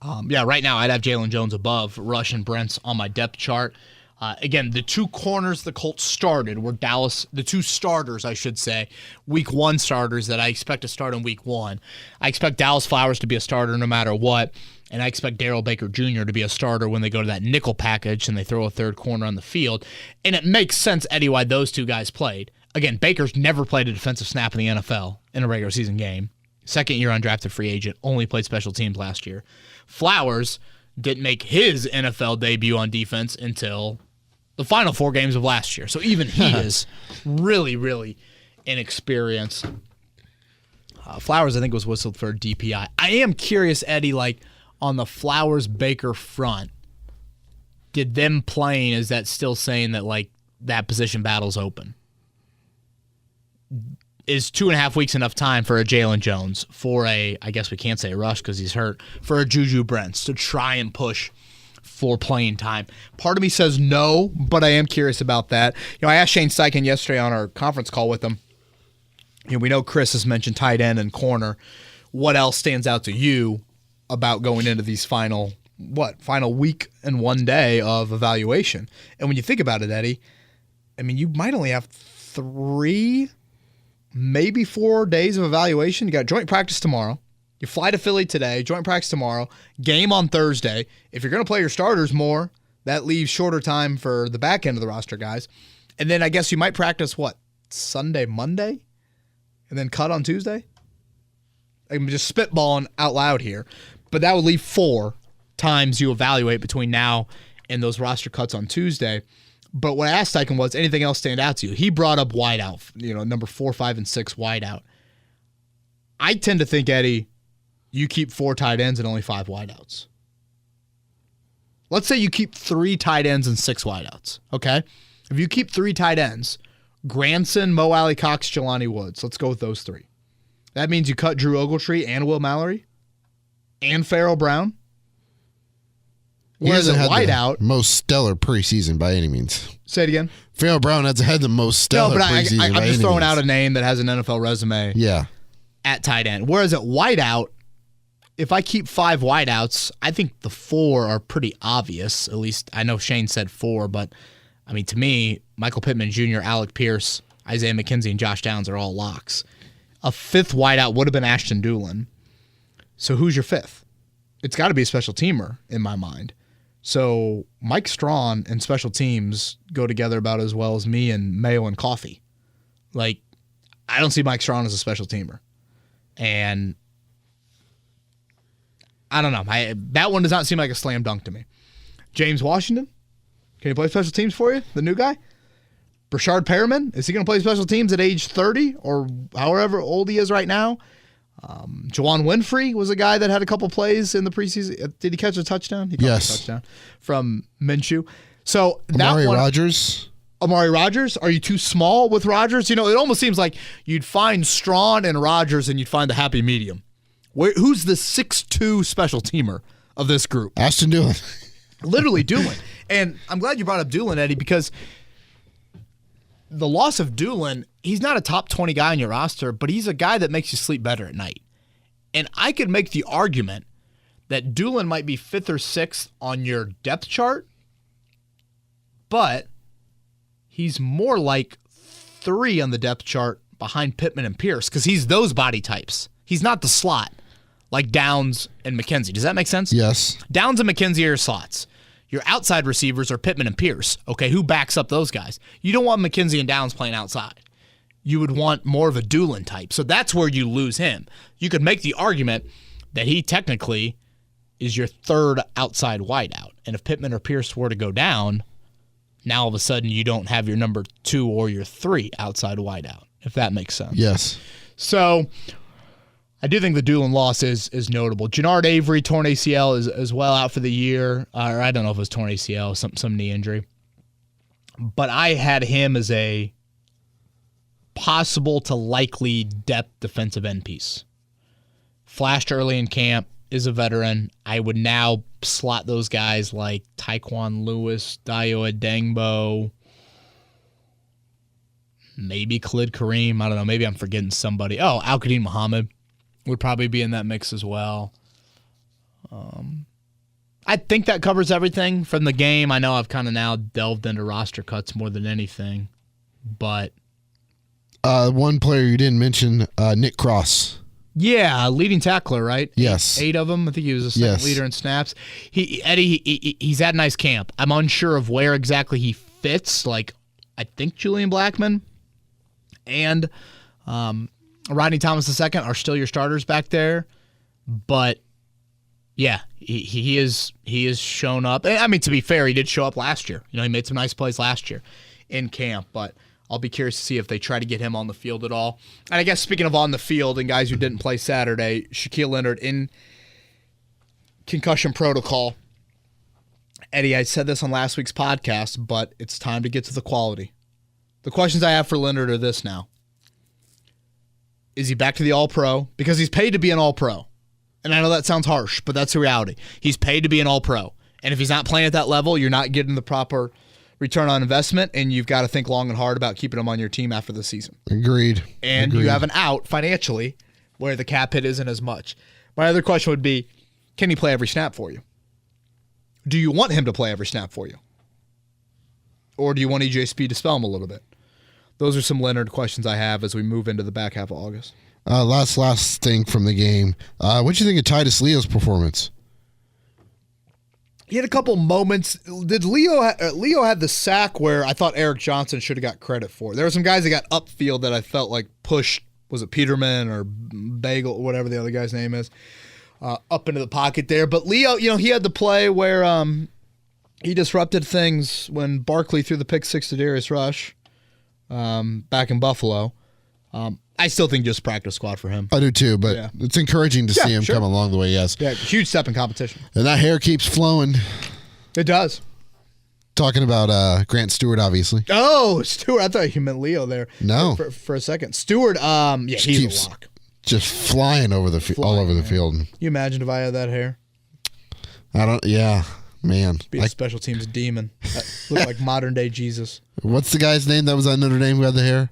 right now I'd have Jalen Jones above Rush and Brents on my depth chart. Again, the 2 corners the Colts started were the 2 starters, I should say, week 1 starters that I expect to start in week 1. I expect Dallas Flowers to be a starter no matter what, and I expect Darrell Baker Jr. to be a starter when they go to that nickel package and they throw a 3rd corner on the field. And it makes sense, Eddie, why those 2 guys played. Again, Baker's never played a defensive snap in the NFL in a regular season game. 2nd-year undrafted free agent, only played special teams last year. Flowers didn't make his NFL debut on defense until the final 4 games of last year. So even he is really, really inexperienced. Flowers, I think, was whistled for a DPI. I am curious, Eddie, like on the Flowers-Baker front, did them playing, is that still saying that like that position battle's open? Is 2.5 weeks enough time for a Jalen Jones, for I guess we can't say Rush because he's hurt, for a Juju Brents to try and push for playing time? Part of me says no, but I am curious about that. I asked Shane Steichen yesterday on our conference call with him. We know Chris has mentioned tight end and corner. What else stands out to you about going into these final week and 1 day of evaluation? And when you think about it, Eddie, I mean, you might only have 3, maybe 4 days of evaluation. You got joint practice tomorrow. You fly to Philly today, joint practice tomorrow, game on Thursday. If you're going to play your starters more, that leaves shorter time for the back end of the roster guys. And then I guess you might practice, Sunday, Monday? And then cut on Tuesday? I'm just spitballing out loud here. But that would leave 4 times you evaluate between now and those roster cuts on Tuesday. But what I asked Steichen was, anything else stand out to you? He brought up wideout, number 4, 5, and 6 wideout. I tend to think, Eddie, you keep 4 tight ends and only 5 wideouts. Let's say you keep 3 tight ends and 6 wideouts, okay? If you keep 3 tight ends, Granson, Mo Alley Cox, Jelani Woods, let's go with those 3. That means you cut Drew Ogletree and Will Mallory and Farrell Brown. Whereas a wideout, most stellar preseason by any means. Say it again. Farrell Brown has had the most stellar preseason. I'm just throwing out a name that has an NFL resume. Yeah. At tight end. Whereas at wideout, if I keep 5 wideouts, I think the 4 are pretty obvious. At least I know Shane said 4, but I mean, to me, Michael Pittman Jr., Alec Pierce, Isaiah McKenzie, and Josh Downs are all locks. A 5th wideout would have been Ashton Doolin. So who's your 5th? It's got to be a special teamer in my mind. So Mike Strawn and special teams go together about as well as me and Mayo and Coffee. Like, I don't see Mike Strawn as a special teamer. And I don't know. That one does not seem like a slam dunk to me. James Washington, can he play special teams for you? The new guy? Brashard Perriman, is he going to play special teams at age 30 or however old he is right now? Juwan Winfrey was a guy that had a couple plays in the preseason. Did he catch a touchdown? He caught a touchdown from Minshew. So Amari Rodgers. Amari Rodgers? Are you too small with Rodgers? It almost seems like you'd find Strawn and Rodgers and you'd find the happy medium. Who's the 6'2" special teamer of this group? Ashton Doolin. Literally Doolin. And I'm glad you brought up Doolin, Eddie, because the loss of Doolin, he's not a top 20 guy on your roster, but he's a guy that makes you sleep better at night. And I could make the argument that Doolin might be 5th or 6th on your depth chart, but he's more like 3 on the depth chart behind Pittman and Pierce because he's those body types. He's not the slot like Downs and McKenzie. Does that make sense? Yes. Downs and McKenzie are your slots. Your outside receivers are Pittman and Pierce. Okay, who backs up those guys? You don't want McKenzie and Downs playing outside. You would want more of a Doolin type. So that's where you lose him. You could make the argument that he technically is your 3rd outside wideout. And if Pittman or Pierce were to go down, now all of a sudden you don't have your number 2 or your 3 outside wideout, if that makes sense. Yes. So I do think the Doolin loss is notable. Jannard Avery, torn ACL, is as well out for the year. Or I don't know if it was torn ACL, some knee injury. But I had him as a possible to likely depth defensive end piece. Flashed early in camp, is a veteran. I would now slot those guys like Taekwon Lewis, Dayo Adengbo, maybe Khalid Kareem. I don't know. Maybe I'm forgetting somebody. Oh, Al-Qadim Muhammad would probably be in that mix as well. I think that covers everything from the game. I know I've kind of now delved into roster cuts more than anything, but one player you didn't mention, Nick Cross. Yeah, leading tackler, right? Yes. 8 of them. I think he was the second leader in snaps. He's had a nice camp. I'm unsure of where exactly he fits. Like, I think Julian Blackmon and Rodney Thomas II are still your starters back there. But, yeah, he is shown up. I mean, to be fair, he did show up last year. He made some nice plays last year in camp, but I'll be curious to see if they try to get him on the field at all. And I guess speaking of on the field and guys who didn't play Saturday, Shaquille Leonard in concussion protocol. Eddie, I said this on last week's podcast, but it's time to get to the quality. The questions I have for Leonard are this now. Is he back to the All-Pro? Because he's paid to be an All-Pro. And I know that sounds harsh, but that's the reality. He's paid to be an All-Pro. And if he's not playing at that level, you're not getting the proper return on investment, and you've got to think long and hard about keeping him on your team after the season. Agreed. And you have an out financially where the cap hit isn't as much. My other question would be, can he play every snap for you? Do you want him to play every snap for you? Or do you want EJ Speed to spell him a little bit? Those are some Leonard questions I have as we move into the back half of August. Last thing from the game. What do you think of Titus Leo's performance? He had a couple moments. Did Leo had the sack where I thought Eric Johnson should have got credit for? There were some guys that got upfield that I felt like pushed, was it Peterman or Bagel, or whatever the other guy's name is, up into the pocket there. But Leo, he had the play where He disrupted things when Barkley threw the pick six to Darius Rush back in Buffalo. I still think just practice squad for him. I do too, but it's encouraging to see him come along the way he has. Yeah, huge step in competition. And that hair keeps flowing. It does. Talking about Grant Stewart, obviously. Oh, Stewart. I thought you meant Leo there. No. For a second. Stewart, he's a lock. Just flying over the all over the field. You imagine if I had that hair? Man. Be a special teams demon. Look like modern day Jesus. What's the guy's name that was on Notre Dame who had the hair?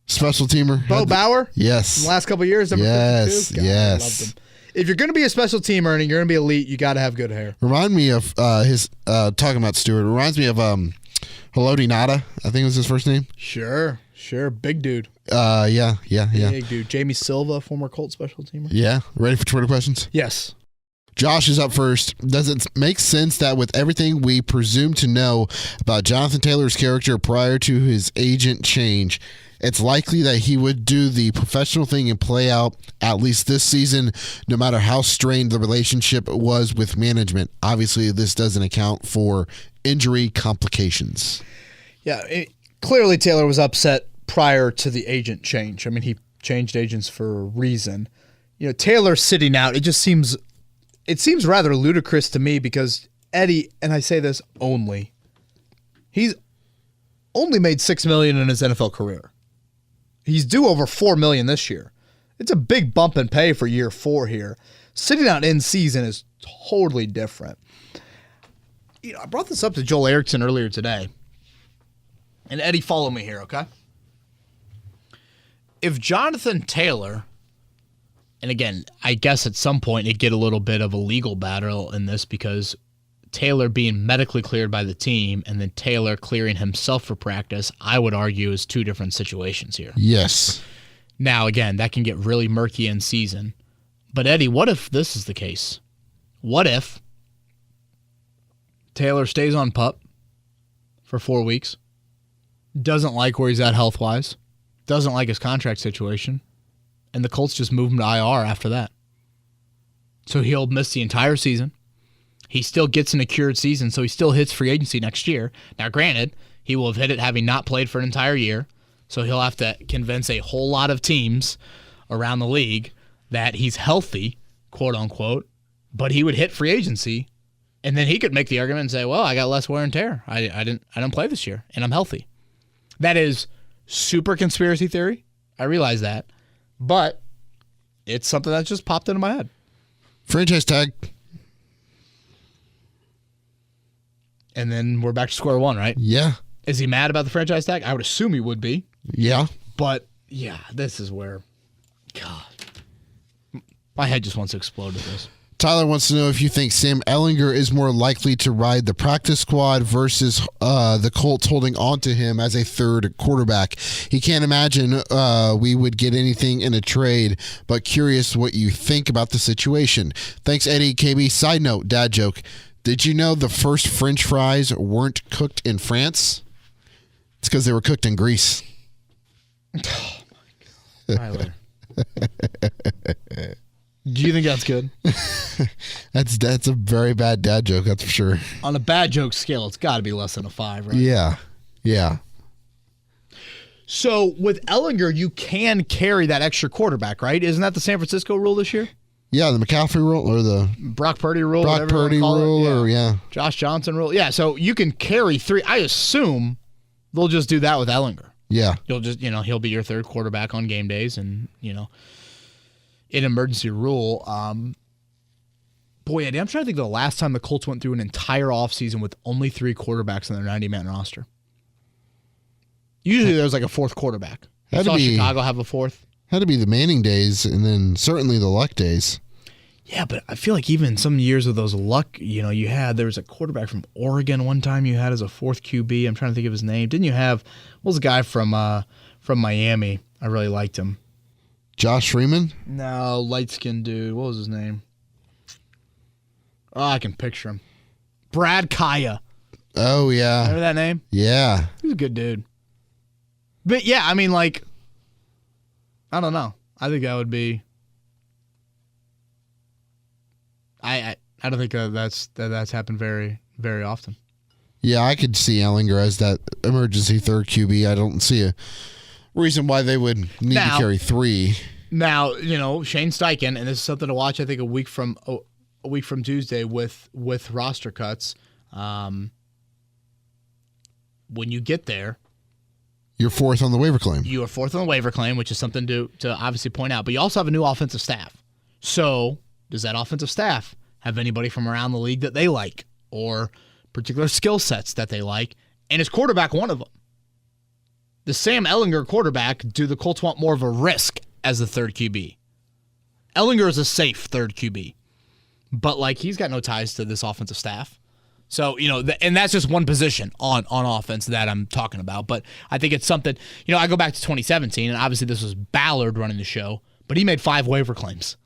Special teamer. Bo Bauer? Yes. In the last couple of years, number 52? God, yes. I loved him. If you're going to be a special teamer and you're going to be elite, you got to have good hair. Remind me of his, talking about Stewart, reminds me of Haloti Nada, I think was his first name. Sure. Big dude. Yeah. Big dude. Jamie Silva, former Colts special teamer. Yeah. Ready for Twitter questions? Yes. Josh is up first. Does it make sense that with everything we presume to know about Jonathan Taylor's character prior to his agent change, it's likely that he would do the professional thing and play out at least this season, no matter how strained the relationship was with management? Obviously, this doesn't account for injury complications. Yeah, clearly Taylor was upset prior to the agent change. I mean, he changed agents for a reason. Taylor sitting out, it seems rather ludicrous to me because Eddie, and I say this only, he's only made $6 million in his NFL career. He's due over $4 million this year. It's a big bump in pay for year 4 here. Sitting out in season is totally different. I brought this up to Joel Erickson earlier today. And Eddie, follow me here, okay? If Jonathan Taylor, and again, I guess at some point it'd get a little bit of a legal battle in this because Taylor being medically cleared by the team and then Taylor clearing himself for practice, I would argue is 2 different situations here. Yes. Now, again, that can get really murky in season. But Eddie, what if this is the case? What if Taylor stays on PUP for 4 weeks, doesn't like where he's at health-wise, doesn't like his contract situation, and the Colts just move him to IR after that? So he'll miss the entire season. He still gets an accrued season, so he still hits free agency next year. Now, granted, he will have hit it having not played for an entire year, so he'll have to convince a whole lot of teams around the league that he's healthy, quote-unquote, but he would hit free agency, and then he could make the argument and say, well, I got less wear and tear. I didn't play this year, and I'm healthy. That is super conspiracy theory. I realize that, but it's something that just popped into my head. Franchise tag. And then we're back to square one, right? Yeah. Is he mad about the franchise tag? I would assume he would be. Yeah. But, yeah, this is where, God, my head just wants to explode with this. Tyler wants to know if you think Sam Ehlinger is more likely to ride the practice squad versus the Colts holding on to him as a third quarterback. He can't imagine we would get anything in a trade, but curious what you think about the situation. Thanks, Eddie. KB, side note, dad joke. Did you know the first French fries weren't cooked in France? It's because they were cooked in Greece. Oh, my God. Tyler. Do you think that's good? That's a very bad dad joke, that's for sure. On a bad joke scale, it's got to be less than a 5, right? Yeah. So with Ehlinger, you can carry that extra quarterback, right? Isn't that the San Francisco rule this year? Yeah, the McCaffrey rule or the Brock Purdy rule. Brock Purdy rule, or Josh Johnson rule. Yeah, so you can carry 3. I assume they'll just do that with Ehlinger. Yeah. You'll just, he'll be your third quarterback on game days and, in emergency rule. Boy, Eddie, I'm trying to think of the last time the Colts went through an entire offseason with only 3 quarterbacks on their 90-man roster. Usually there's like a 4th quarterback. I saw Chicago have a 4th. Had to be the Manning days and then certainly the Luck days. Yeah, but I feel like even some years of those Luck, there was a quarterback from Oregon one time you had as a 4th QB. I'm trying to think of his name. Didn't you have, what was the guy from Miami? I really liked him. Josh Freeman? No, light-skinned dude. What was his name? Oh, I can picture him. Brad Kaya. Oh, yeah. Remember that name? Yeah. He was a good dude. But, yeah, I mean, like, I don't know. I think that would be... I don't think that's happened very, very often. Yeah, I could see Ellinger as that emergency third QB. I don't see a reason why they would need to carry 3. Now, Shane Steichen, and this is something to watch, I think, a week from Tuesday with roster cuts. When you get there, you're 4th on the waiver claim. You are 4th on the waiver claim, which is something to obviously point out. But you also have a new offensive staff. So does that offensive staff have anybody from around the league that they like or particular skill sets that they like? And is quarterback one of them? The Sam Ellinger quarterback, do the Colts want more of a risk as the third QB? Ellinger is a safe third QB. But, he's got no ties to this offensive staff. So, and that's just one position on offense that I'm talking about. But I think it's something, I go back to 2017, and obviously this was Ballard running the show, but he made 5 waiver claims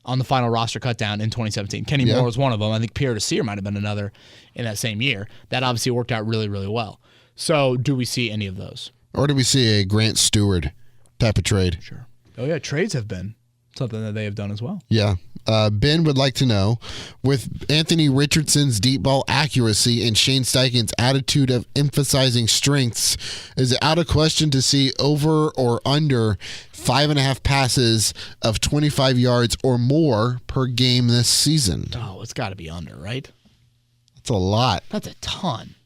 on the final roster cut down in 2017. Kenny Moore was one of them. I think Pierre Desir might have been another in that same year. That obviously worked out really, really well. So do we see any of those? Or do we see a Grant Stewart type of trade? Sure. Oh, yeah, trades have been something that they have done as well. Yeah. Ben would like to know, with Anthony Richardson's deep ball accuracy and Shane Steichen's attitude of emphasizing strengths, is it out of question to see over or under 5.5 passes of 25 yards or more per game this season? Oh, it's got to be under, right? That's a lot. That's a ton.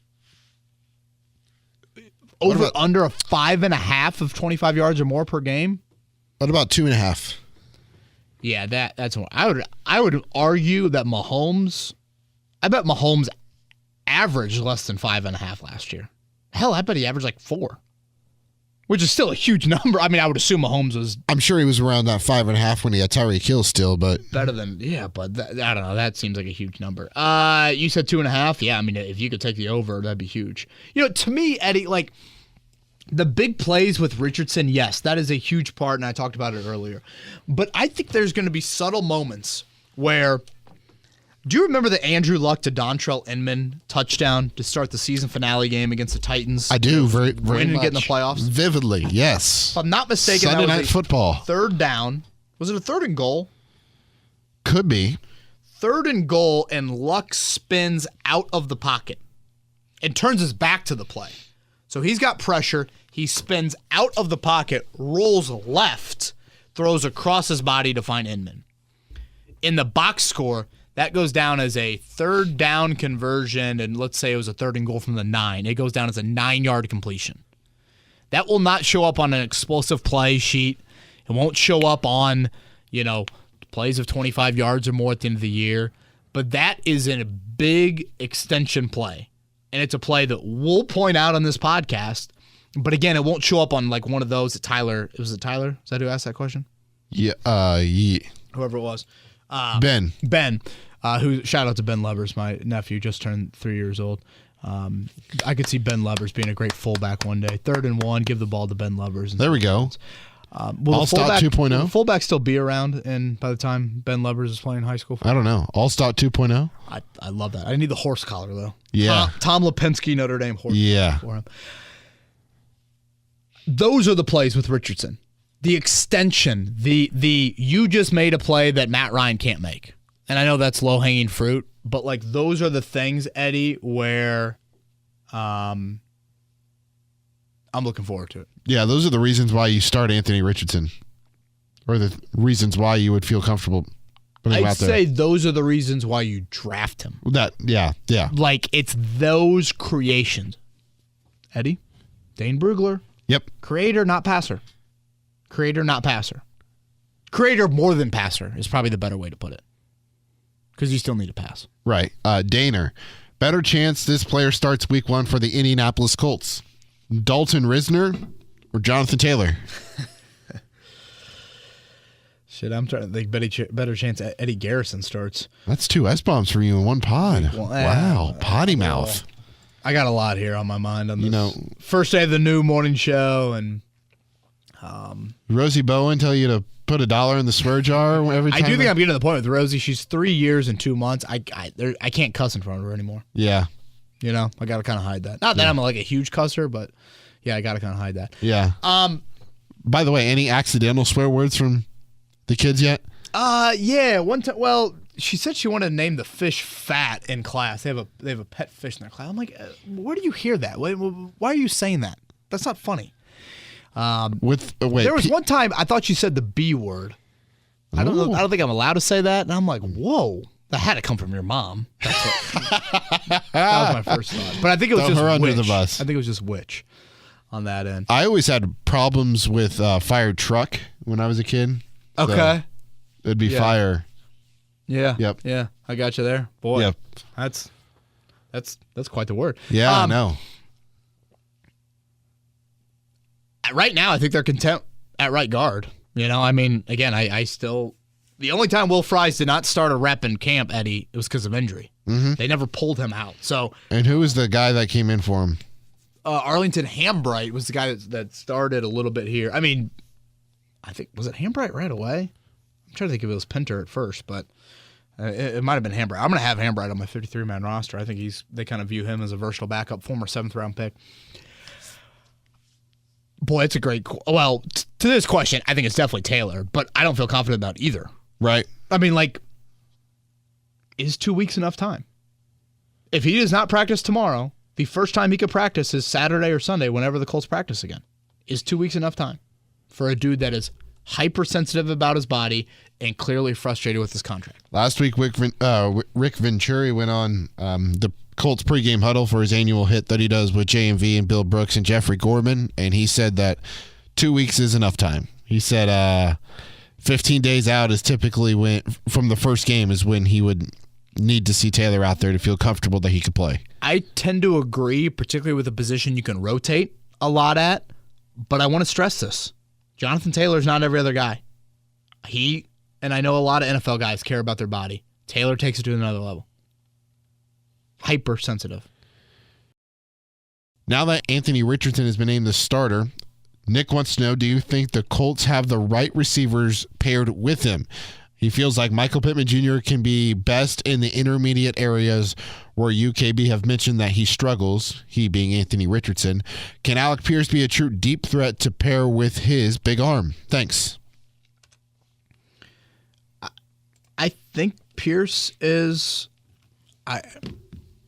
Under a 5.5 of 25 yards or more per game? What about 2.5? Yeah, that's one. I would argue that I bet Mahomes averaged less than 5.5 last year. Hell, I bet he averaged 4, which is still a huge number. I mean, I would assume Mahomes was. I'm sure he was around that 5.5 when he had Tyreek Hill still, but better than but I don't know. That seems like a huge number. You said 2.5. Yeah, I mean, if you could take the over, that'd be huge. To me, Eddie, the big plays with Richardson, yes, that is a huge part, and I talked about it earlier. But I think there's going to be subtle moments where, do you remember the Andrew Luck to Dontrell Inman touchdown to start the season finale game against the Titans? I do, very, very much. To get in the playoffs? Vividly, yes. If I'm not mistaken, Sunday that was Night Football. 3rd down. Was it a 3rd and goal? Could be. 3rd and goal, and Luck spins out of the pocket and turns his back to the play. So he's got pressure. He spins out of the pocket, rolls left, throws across his body to find Inman. In the box score, that goes down as a 3rd down conversion, and let's say it was a 3rd and goal from the 9. It goes down as a 9-yard completion. That will not show up on an explosive play sheet. It won't show up on, plays of 25 yards or more at the end of the year. But that is a big extension play. And it's a play that we'll point out on this podcast. But again, it won't show up on one of those that Tyler. Was it Tyler? Is that who asked that question? Yeah. Whoever it was. Ben. Who shout out to Ben Levers, my nephew, just turned 3 years old. I could see Ben Levers being a great fullback one day. 3rd and 1, give the ball to Ben Levers. There we go. All-Star 2.0? Will fullback still be around by the time Ben Levers is playing high school football? I don't know. All-Star 2.0? I love that. I need the horse collar, though. Yeah. Tom Lipinski, Notre Dame horse collar for him. Those are the plays with Richardson. The extension, the you just made a play that Matt Ryan can't make. And I know that's low-hanging fruit, but those are the things, Eddie, where I'm looking forward to it. Yeah, those are the reasons why you start Anthony Richardson, or the reasons why you would feel comfortable putting him out there. I'd say those are the reasons why you draft him. Yeah. It's those creations. Eddie, Dane Brugler. Yep. Creator, not passer. Creator, not passer. Creator more than passer is probably the better way to put it, because you still need to pass. Right. Daner, better chance this player starts week 1 for the Indianapolis Colts. Dalton Risner or Jonathan Taylor? Shit, I'm trying to think better chance Eddie Garrison starts. That's 2 S-bombs for you in one pod. Wow. Potty mouth. I got a lot here on my mind on this. First day of the new morning show, and Rosie Bowen tell you to put $1 in the swear jar every time. I do think I'm getting to the point with Rosie. She's 3 years and 2 months. I can't cuss in front of her anymore. Yeah. I got to kind of hide that. Not that I'm a huge cusser, but yeah, I got to kind of hide that. Yeah. By the way, any accidental swear words from the kids yet? Yeah. One time. Well, she said she wanted to name the fish Fat in class. They have a pet fish in their class. I'm like, where do you hear that? Why are you saying that? That's not funny. There was one time I thought she said the B word. I don't know. I don't think I'm allowed to say that. And I'm like, whoa, that had to come from your mom. That was my first thought. But I think it was just her under witch. the bus. I think it was just witch on that end. I always had problems with fire truck when I was a kid. Okay. So it'd be fire. Yeah. Yep. Yeah. I got you there. Boy. Yep. That's quite the word. Yeah, I know. Right now, I think they're content at right guard. You know, I mean, again, I still... The only time Will Fries did not start a rep in camp, Eddie, it was because of injury. Mm-hmm. They never pulled him out. So. And who was the guy that came in for him? Arlington Hambright was the guy that started a little bit here. I mean, I think, was it Hambright right away? I'm trying to think if it was Pinter at first, but it might have been Hambright. I'm going to have Hambright on my 53-man roster. I think they kind of view him as a versatile backup, former 7th-round pick. Boy, it's a great... Well, to this question, I think it's definitely Taylor, but I don't feel confident about either. Right. I mean, is 2 weeks enough time? If he does not practice tomorrow, the first time he could practice is Saturday or Sunday, whenever the Colts practice again. Is 2 weeks enough time for a dude that is hypersensitive about his body and clearly frustrated with his contract? Last week, Rick Venturi went on the Colts pregame huddle for his annual hit that he does with JMV and Bill Brooks and Jeffrey Gorman, and he said that 2 weeks is enough time. He said 15 days out is typically when, from the first game, is when he would need to see Taylor out there to feel comfortable that he could play. I tend to agree, particularly with a position you can rotate a lot at, but I want to stress this. Jonathan Taylor's not every other guy. And I know a lot of NFL guys care about their body. Taylor takes it to another level. Hypersensitive. Now that Anthony Richardson has been named the starter, Nick wants to know, do you think the Colts have the right receivers paired with him? He feels like Michael Pittman Jr. can be best in the intermediate areas where UKB have mentioned that he struggles, he being Anthony Richardson. Can Alec Pierce be a true deep threat to pair with his big arm? Thanks. I think Pierce is...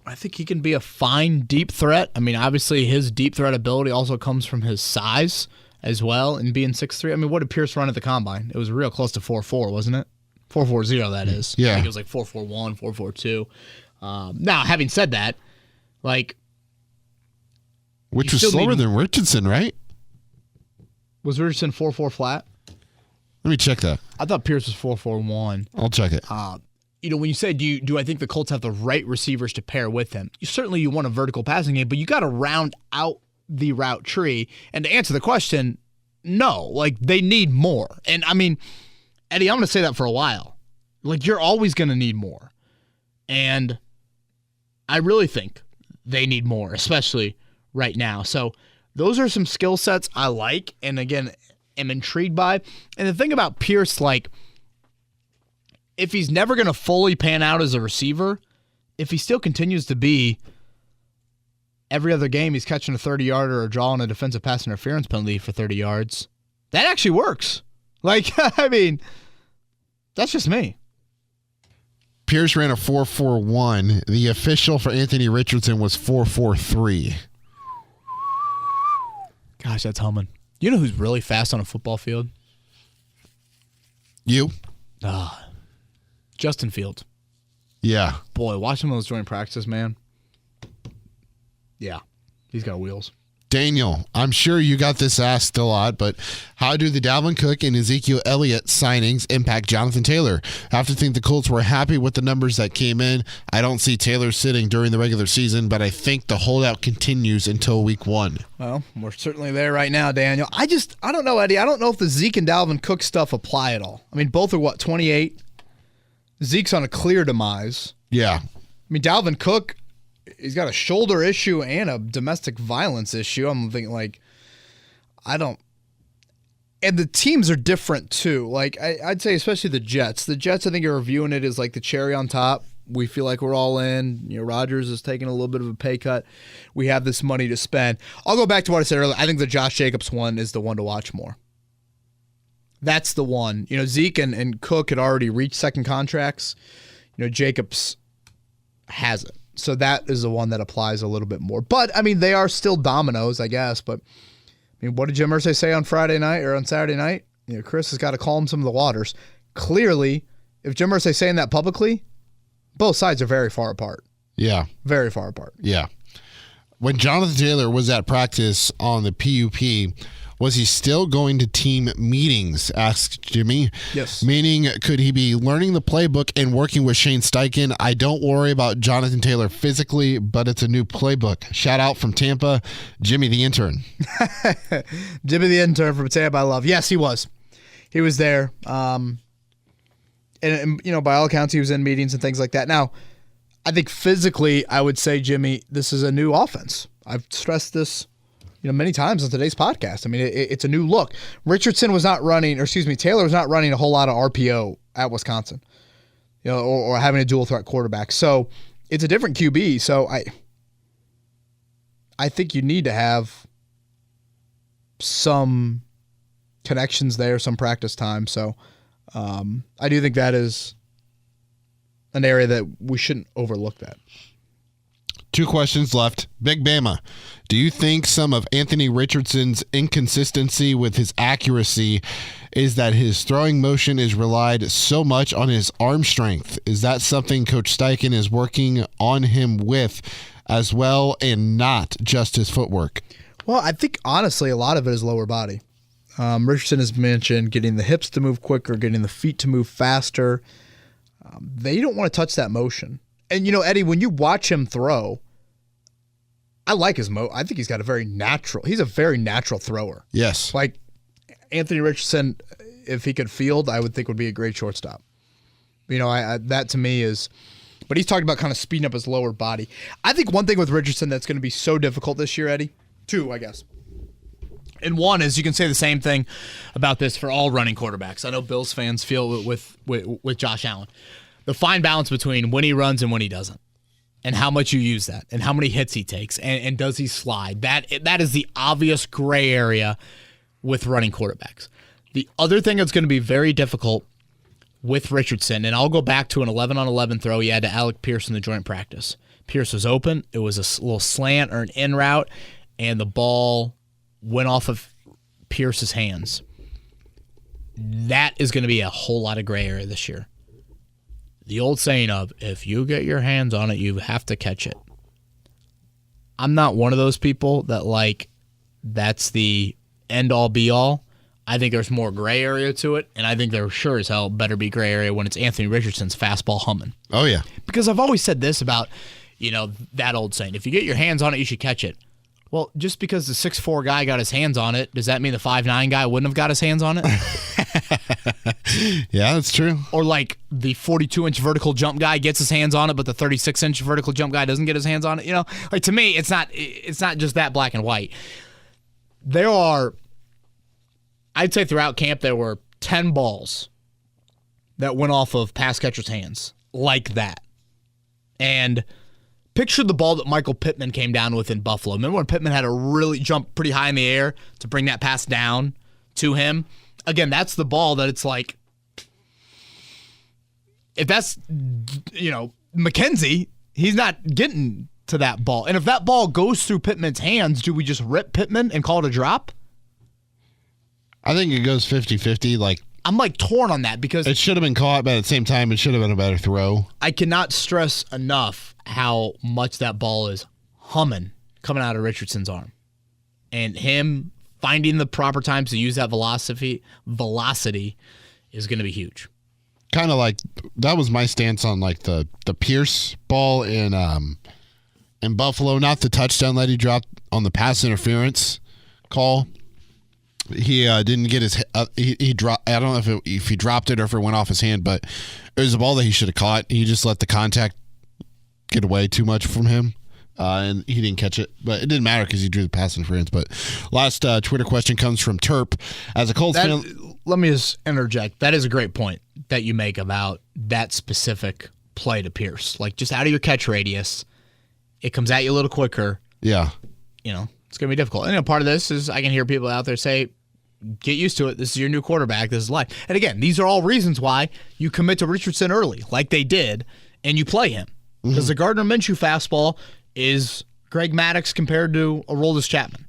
I think he can be a fine deep threat. I mean, obviously his deep threat ability also comes from his size as well and being 6'3". I mean, what did Pierce run at the combine? It was real close to 4'4", wasn't it? 4.40, that is. Yeah. I think it was like 4.41, 4.42. Now, having said that, which was slower than Richardson, right? Was Richardson 4.4 flat? Let me check that. I thought Pierce was 4.41. I'll check it. When you say, do I think the Colts have the right receivers to pair with him? You want a vertical passing game, but you got to round out the route tree. And to answer the question, no. They need more. And, I mean, Eddie, I'm going to say that for a while. You're always going to need more. And I really think they need more, especially right now. So those are some skill sets I like and, again, am intrigued by. And the thing about Pierce, if he's never going to fully pan out as a receiver, if he still continues to be every other game he's catching a 30-yarder or drawing a defensive pass interference penalty for 30 yards, that actually works. I mean, that's just me. Pierce ran a 4.41. The official for Anthony Richardson was 4.43. Gosh, that's humming. You know who's really fast on a football field? You? Justin Fields. Yeah. Boy, watch him on those joint practices, man. Yeah, he's got wheels. Daniel, I'm sure you got this asked a lot, but how do the Dalvin Cook and Ezekiel Elliott signings impact Jonathan Taylor? I have to think the Colts were happy with the numbers that came in. I don't see Taylor sitting during the regular season, but I think the holdout continues until week 1. Well, we're certainly there right now, Daniel. I don't know, Eddie. I don't know if the Zeke and Dalvin Cook stuff apply at all. I mean, both are, 28? Zeke's on a clear demise. Yeah. I mean, Dalvin Cook, he's got a shoulder issue and a domestic violence issue. I'm thinking, I don't. And the teams are different, too. I'd say especially the Jets. The Jets, I think, are viewing it as the cherry on top. We feel like we're all in. Rodgers is taking a little bit of a pay cut. We have this money to spend. I'll go back to what I said earlier. I think the Josh Jacobs one is the one to watch more. That's the one. Zeke and Cook had already reached second contracts. Jacobs has it. So that is the one that applies a little bit more. But, I mean, they are still dominoes, I guess. But, I mean, what did Jim Irsay say on Friday night or on Saturday night? Chris has got to calm some of the waters. Clearly, if Jim Irsay's saying that publicly, both sides are very far apart. Yeah. Very far apart. Yeah. When Jonathan Taylor was at practice on the PUP, was he still going to team meetings, asked Jimmy. Yes. Meaning, could he be learning the playbook and working with Shane Steichen? I don't worry about Jonathan Taylor physically, but it's a new playbook. Shout out from Tampa, Jimmy the intern. Jimmy the intern from Tampa, I love. Yes, he was. He was there. And by all accounts, he was in meetings and things like that. Now, I think physically, I would say, Jimmy, this is a new offense. I've stressed this many times on today's podcast. I mean, it's a new look. Taylor was not running a whole lot of RPO at Wisconsin, or having a dual threat quarterback. So it's a different QB. So I think you need to have some connections there, some practice time. So I do think that is an area that we shouldn't overlook that. 2 questions left. Big Bama, do you think some of Anthony Richardson's inconsistency with his accuracy is that his throwing motion is relied so much on his arm strength? Is that something Coach Steichen is working on him with as well, and not just his footwork? Well, I think honestly a lot of it is lower body. Richardson has mentioned getting the hips to move quicker, getting the feet to move faster. They don't want to touch that motion. And, Eddie, when you watch him throw, I like his I think he's a very natural thrower. Yes. Like Anthony Richardson, if he could field, I would think would be a great shortstop. That to me is, but he's talking about kind of speeding up his lower body. I think one thing with Richardson that's going to be so difficult this year, Eddie, 2, I guess. And 1 is you can say the same thing about this for all running quarterbacks. I know Bills fans feel with Josh Allen. The fine balance between when he runs and when he doesn't, and how much you use that, and how many hits he takes, and does he slide. That is the obvious gray area with running quarterbacks. The other thing that's going to be very difficult with Richardson, and I'll go back to an 11-on-11 throw he had to Alec Pierce in the joint practice. Pierce was open. It was a little slant or an in route, and the ball went off of Pierce's hands. That is going to be a whole lot of gray area this year. The old saying of, if you get your hands on it, you have to catch it. I'm not one of those people that that's the end-all, be-all. I think there's more gray area to it, and I think there sure as hell better be gray area when it's Anthony Richardson's fastball humming. Oh, yeah. Because I've always said this about, that old saying, if you get your hands on it, you should catch it. Well, just because the 6'4" guy got his hands on it, does that mean the 5'9" guy wouldn't have got his hands on it? Yeah, that's true. Or the 42-inch vertical jump guy gets his hands on it, but the 36-inch vertical jump guy doesn't get his hands on it. To me, it's not just that black and white. There are, I'd say throughout camp, there were 10 balls that went off of pass catchers' hands like that. And picture the ball that Michael Pittman came down with in Buffalo. Remember when Pittman had to really jump pretty high in the air to bring that pass down to him? Again, that's the ball that it's like, if that's, McKenzie, he's not getting to that ball. And if that ball goes through Pittman's hands, do we just rip Pittman and call it a drop? I think it goes 50-50. I'm torn on that because it should have been caught, but at the same time, it should have been a better throw. I cannot stress enough how much that ball is humming coming out of Richardson's arm. And him finding the proper times to use that velocity is going to be huge. Kind of that was my stance on the Pierce ball in Buffalo, not the touchdown that he dropped on the pass interference call. He didn't get his. He dropped. I don't know if he dropped it or if it went off his hand, but it was a ball that he should have caught. He just let the contact get away too much from him, and he didn't catch it. But it didn't matter because he drew the pass interference. But last Twitter question comes from Terp. As a Colts fan, let me just interject. That is a great point that you make about that specific play to Pierce. Just out of your catch radius, it comes at you a little quicker. Yeah. It's going to be difficult. And part of this is I can hear people out there say, get used to it. This is your new quarterback. This is life. And again, these are all reasons why you commit to Richardson early, like they did, and you play him. Because the Gardner Minshew fastball is Greg Maddux compared to Aroldis Chapman.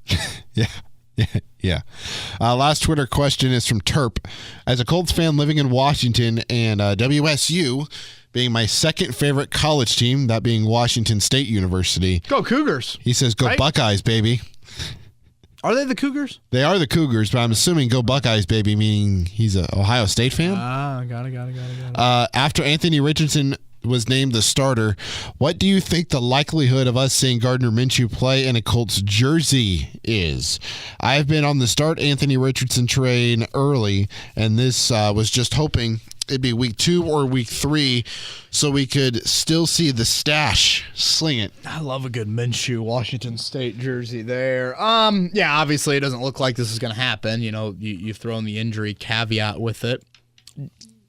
Yeah. Last Twitter question is from Terp. As a Colts fan living in Washington and WSU being my second favorite college team, that being Washington State University. Go Cougars. He says, go Buckeyes, baby. Are they the Cougars? They are the Cougars, but I'm assuming go Buckeyes, baby, meaning he's an Ohio State fan. Got it. After Anthony Richardson was named the starter, what do you think the likelihood of us seeing Gardner Minshew play in a Colts jersey is? I've been on the start Anthony Richardson train early, and this was just hoping it'd be week 2 or week 3 so we could still see the stash. Sling it. I love a good Minshew Washington State jersey there. Yeah, obviously it doesn't look like this is going to happen. You know, you've thrown the injury caveat with it.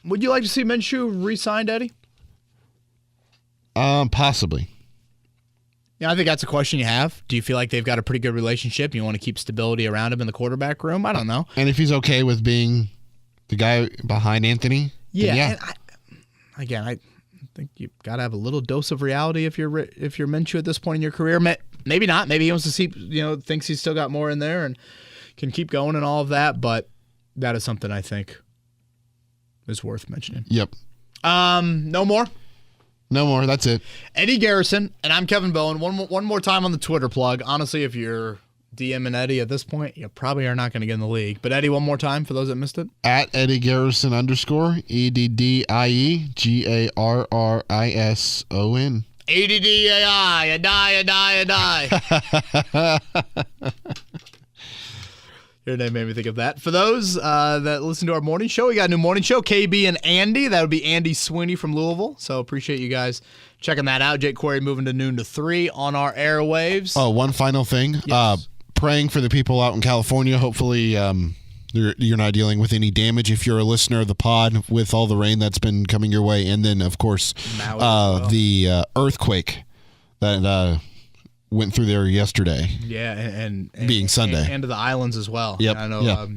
Would you like to see Minshew re-signed, Eddie? Possibly. Yeah, I think that's a question you have. Do you feel like they've got a pretty good relationship? You want to keep stability around him in the quarterback room? I don't know. And if he's okay with being the guy behind Anthony? Yeah. I think you've got to have a little dose of reality if you're Minshew at this point in your career. Maybe not. Maybe he wants to see, thinks he's still got more in there and can keep going and all of that. But that is something I think is worth mentioning. Yep. No more? No more. That's it. Eddie Garrison, and I'm Kevin Bowen. One more time on the Twitter plug. Honestly, if you're DM and Eddie at this point, you probably are not going to get in the league. But Eddie, one more time for those that missed it. At Eddie Garrison _ EDDIE GARRISON. ADDAI, a die. Your name made me think of that. For those that listen to our morning show, we got a new morning show, KB and Andy. That would be Andy Sweeney from Louisville. So appreciate you guys checking that out. Jake Quarry moving to noon to 3 on our airwaves. Oh, one final thing. Yes. Praying for the people out in California. Hopefully you're not dealing with any damage if you're a listener of the pod with all the rain that's been coming your way. And then, of course, the earthquake that went through there yesterday. Yeah, and being Sunday. And to the islands as well. Yep. I know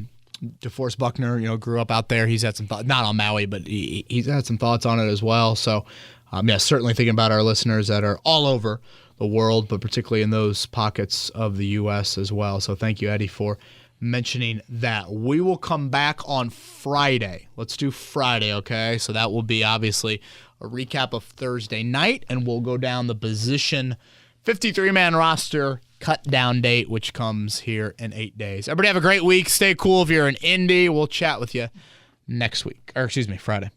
DeForest Buckner, grew up out there. He's had some thoughts, not on Maui, but he's had some thoughts on it as well. So, certainly thinking about our listeners that are all over the world, but particularly in those pockets of the U.S. as well. So thank you, Eddie, for mentioning that. We will come back on Friday. Let's do Friday, okay? So that will be obviously a recap of Thursday night, and we'll go down the position 53-man roster cut down date, which comes here in 8 days. Everybody have a great week. Stay cool if you're in Indy. We'll chat with you next week. Friday.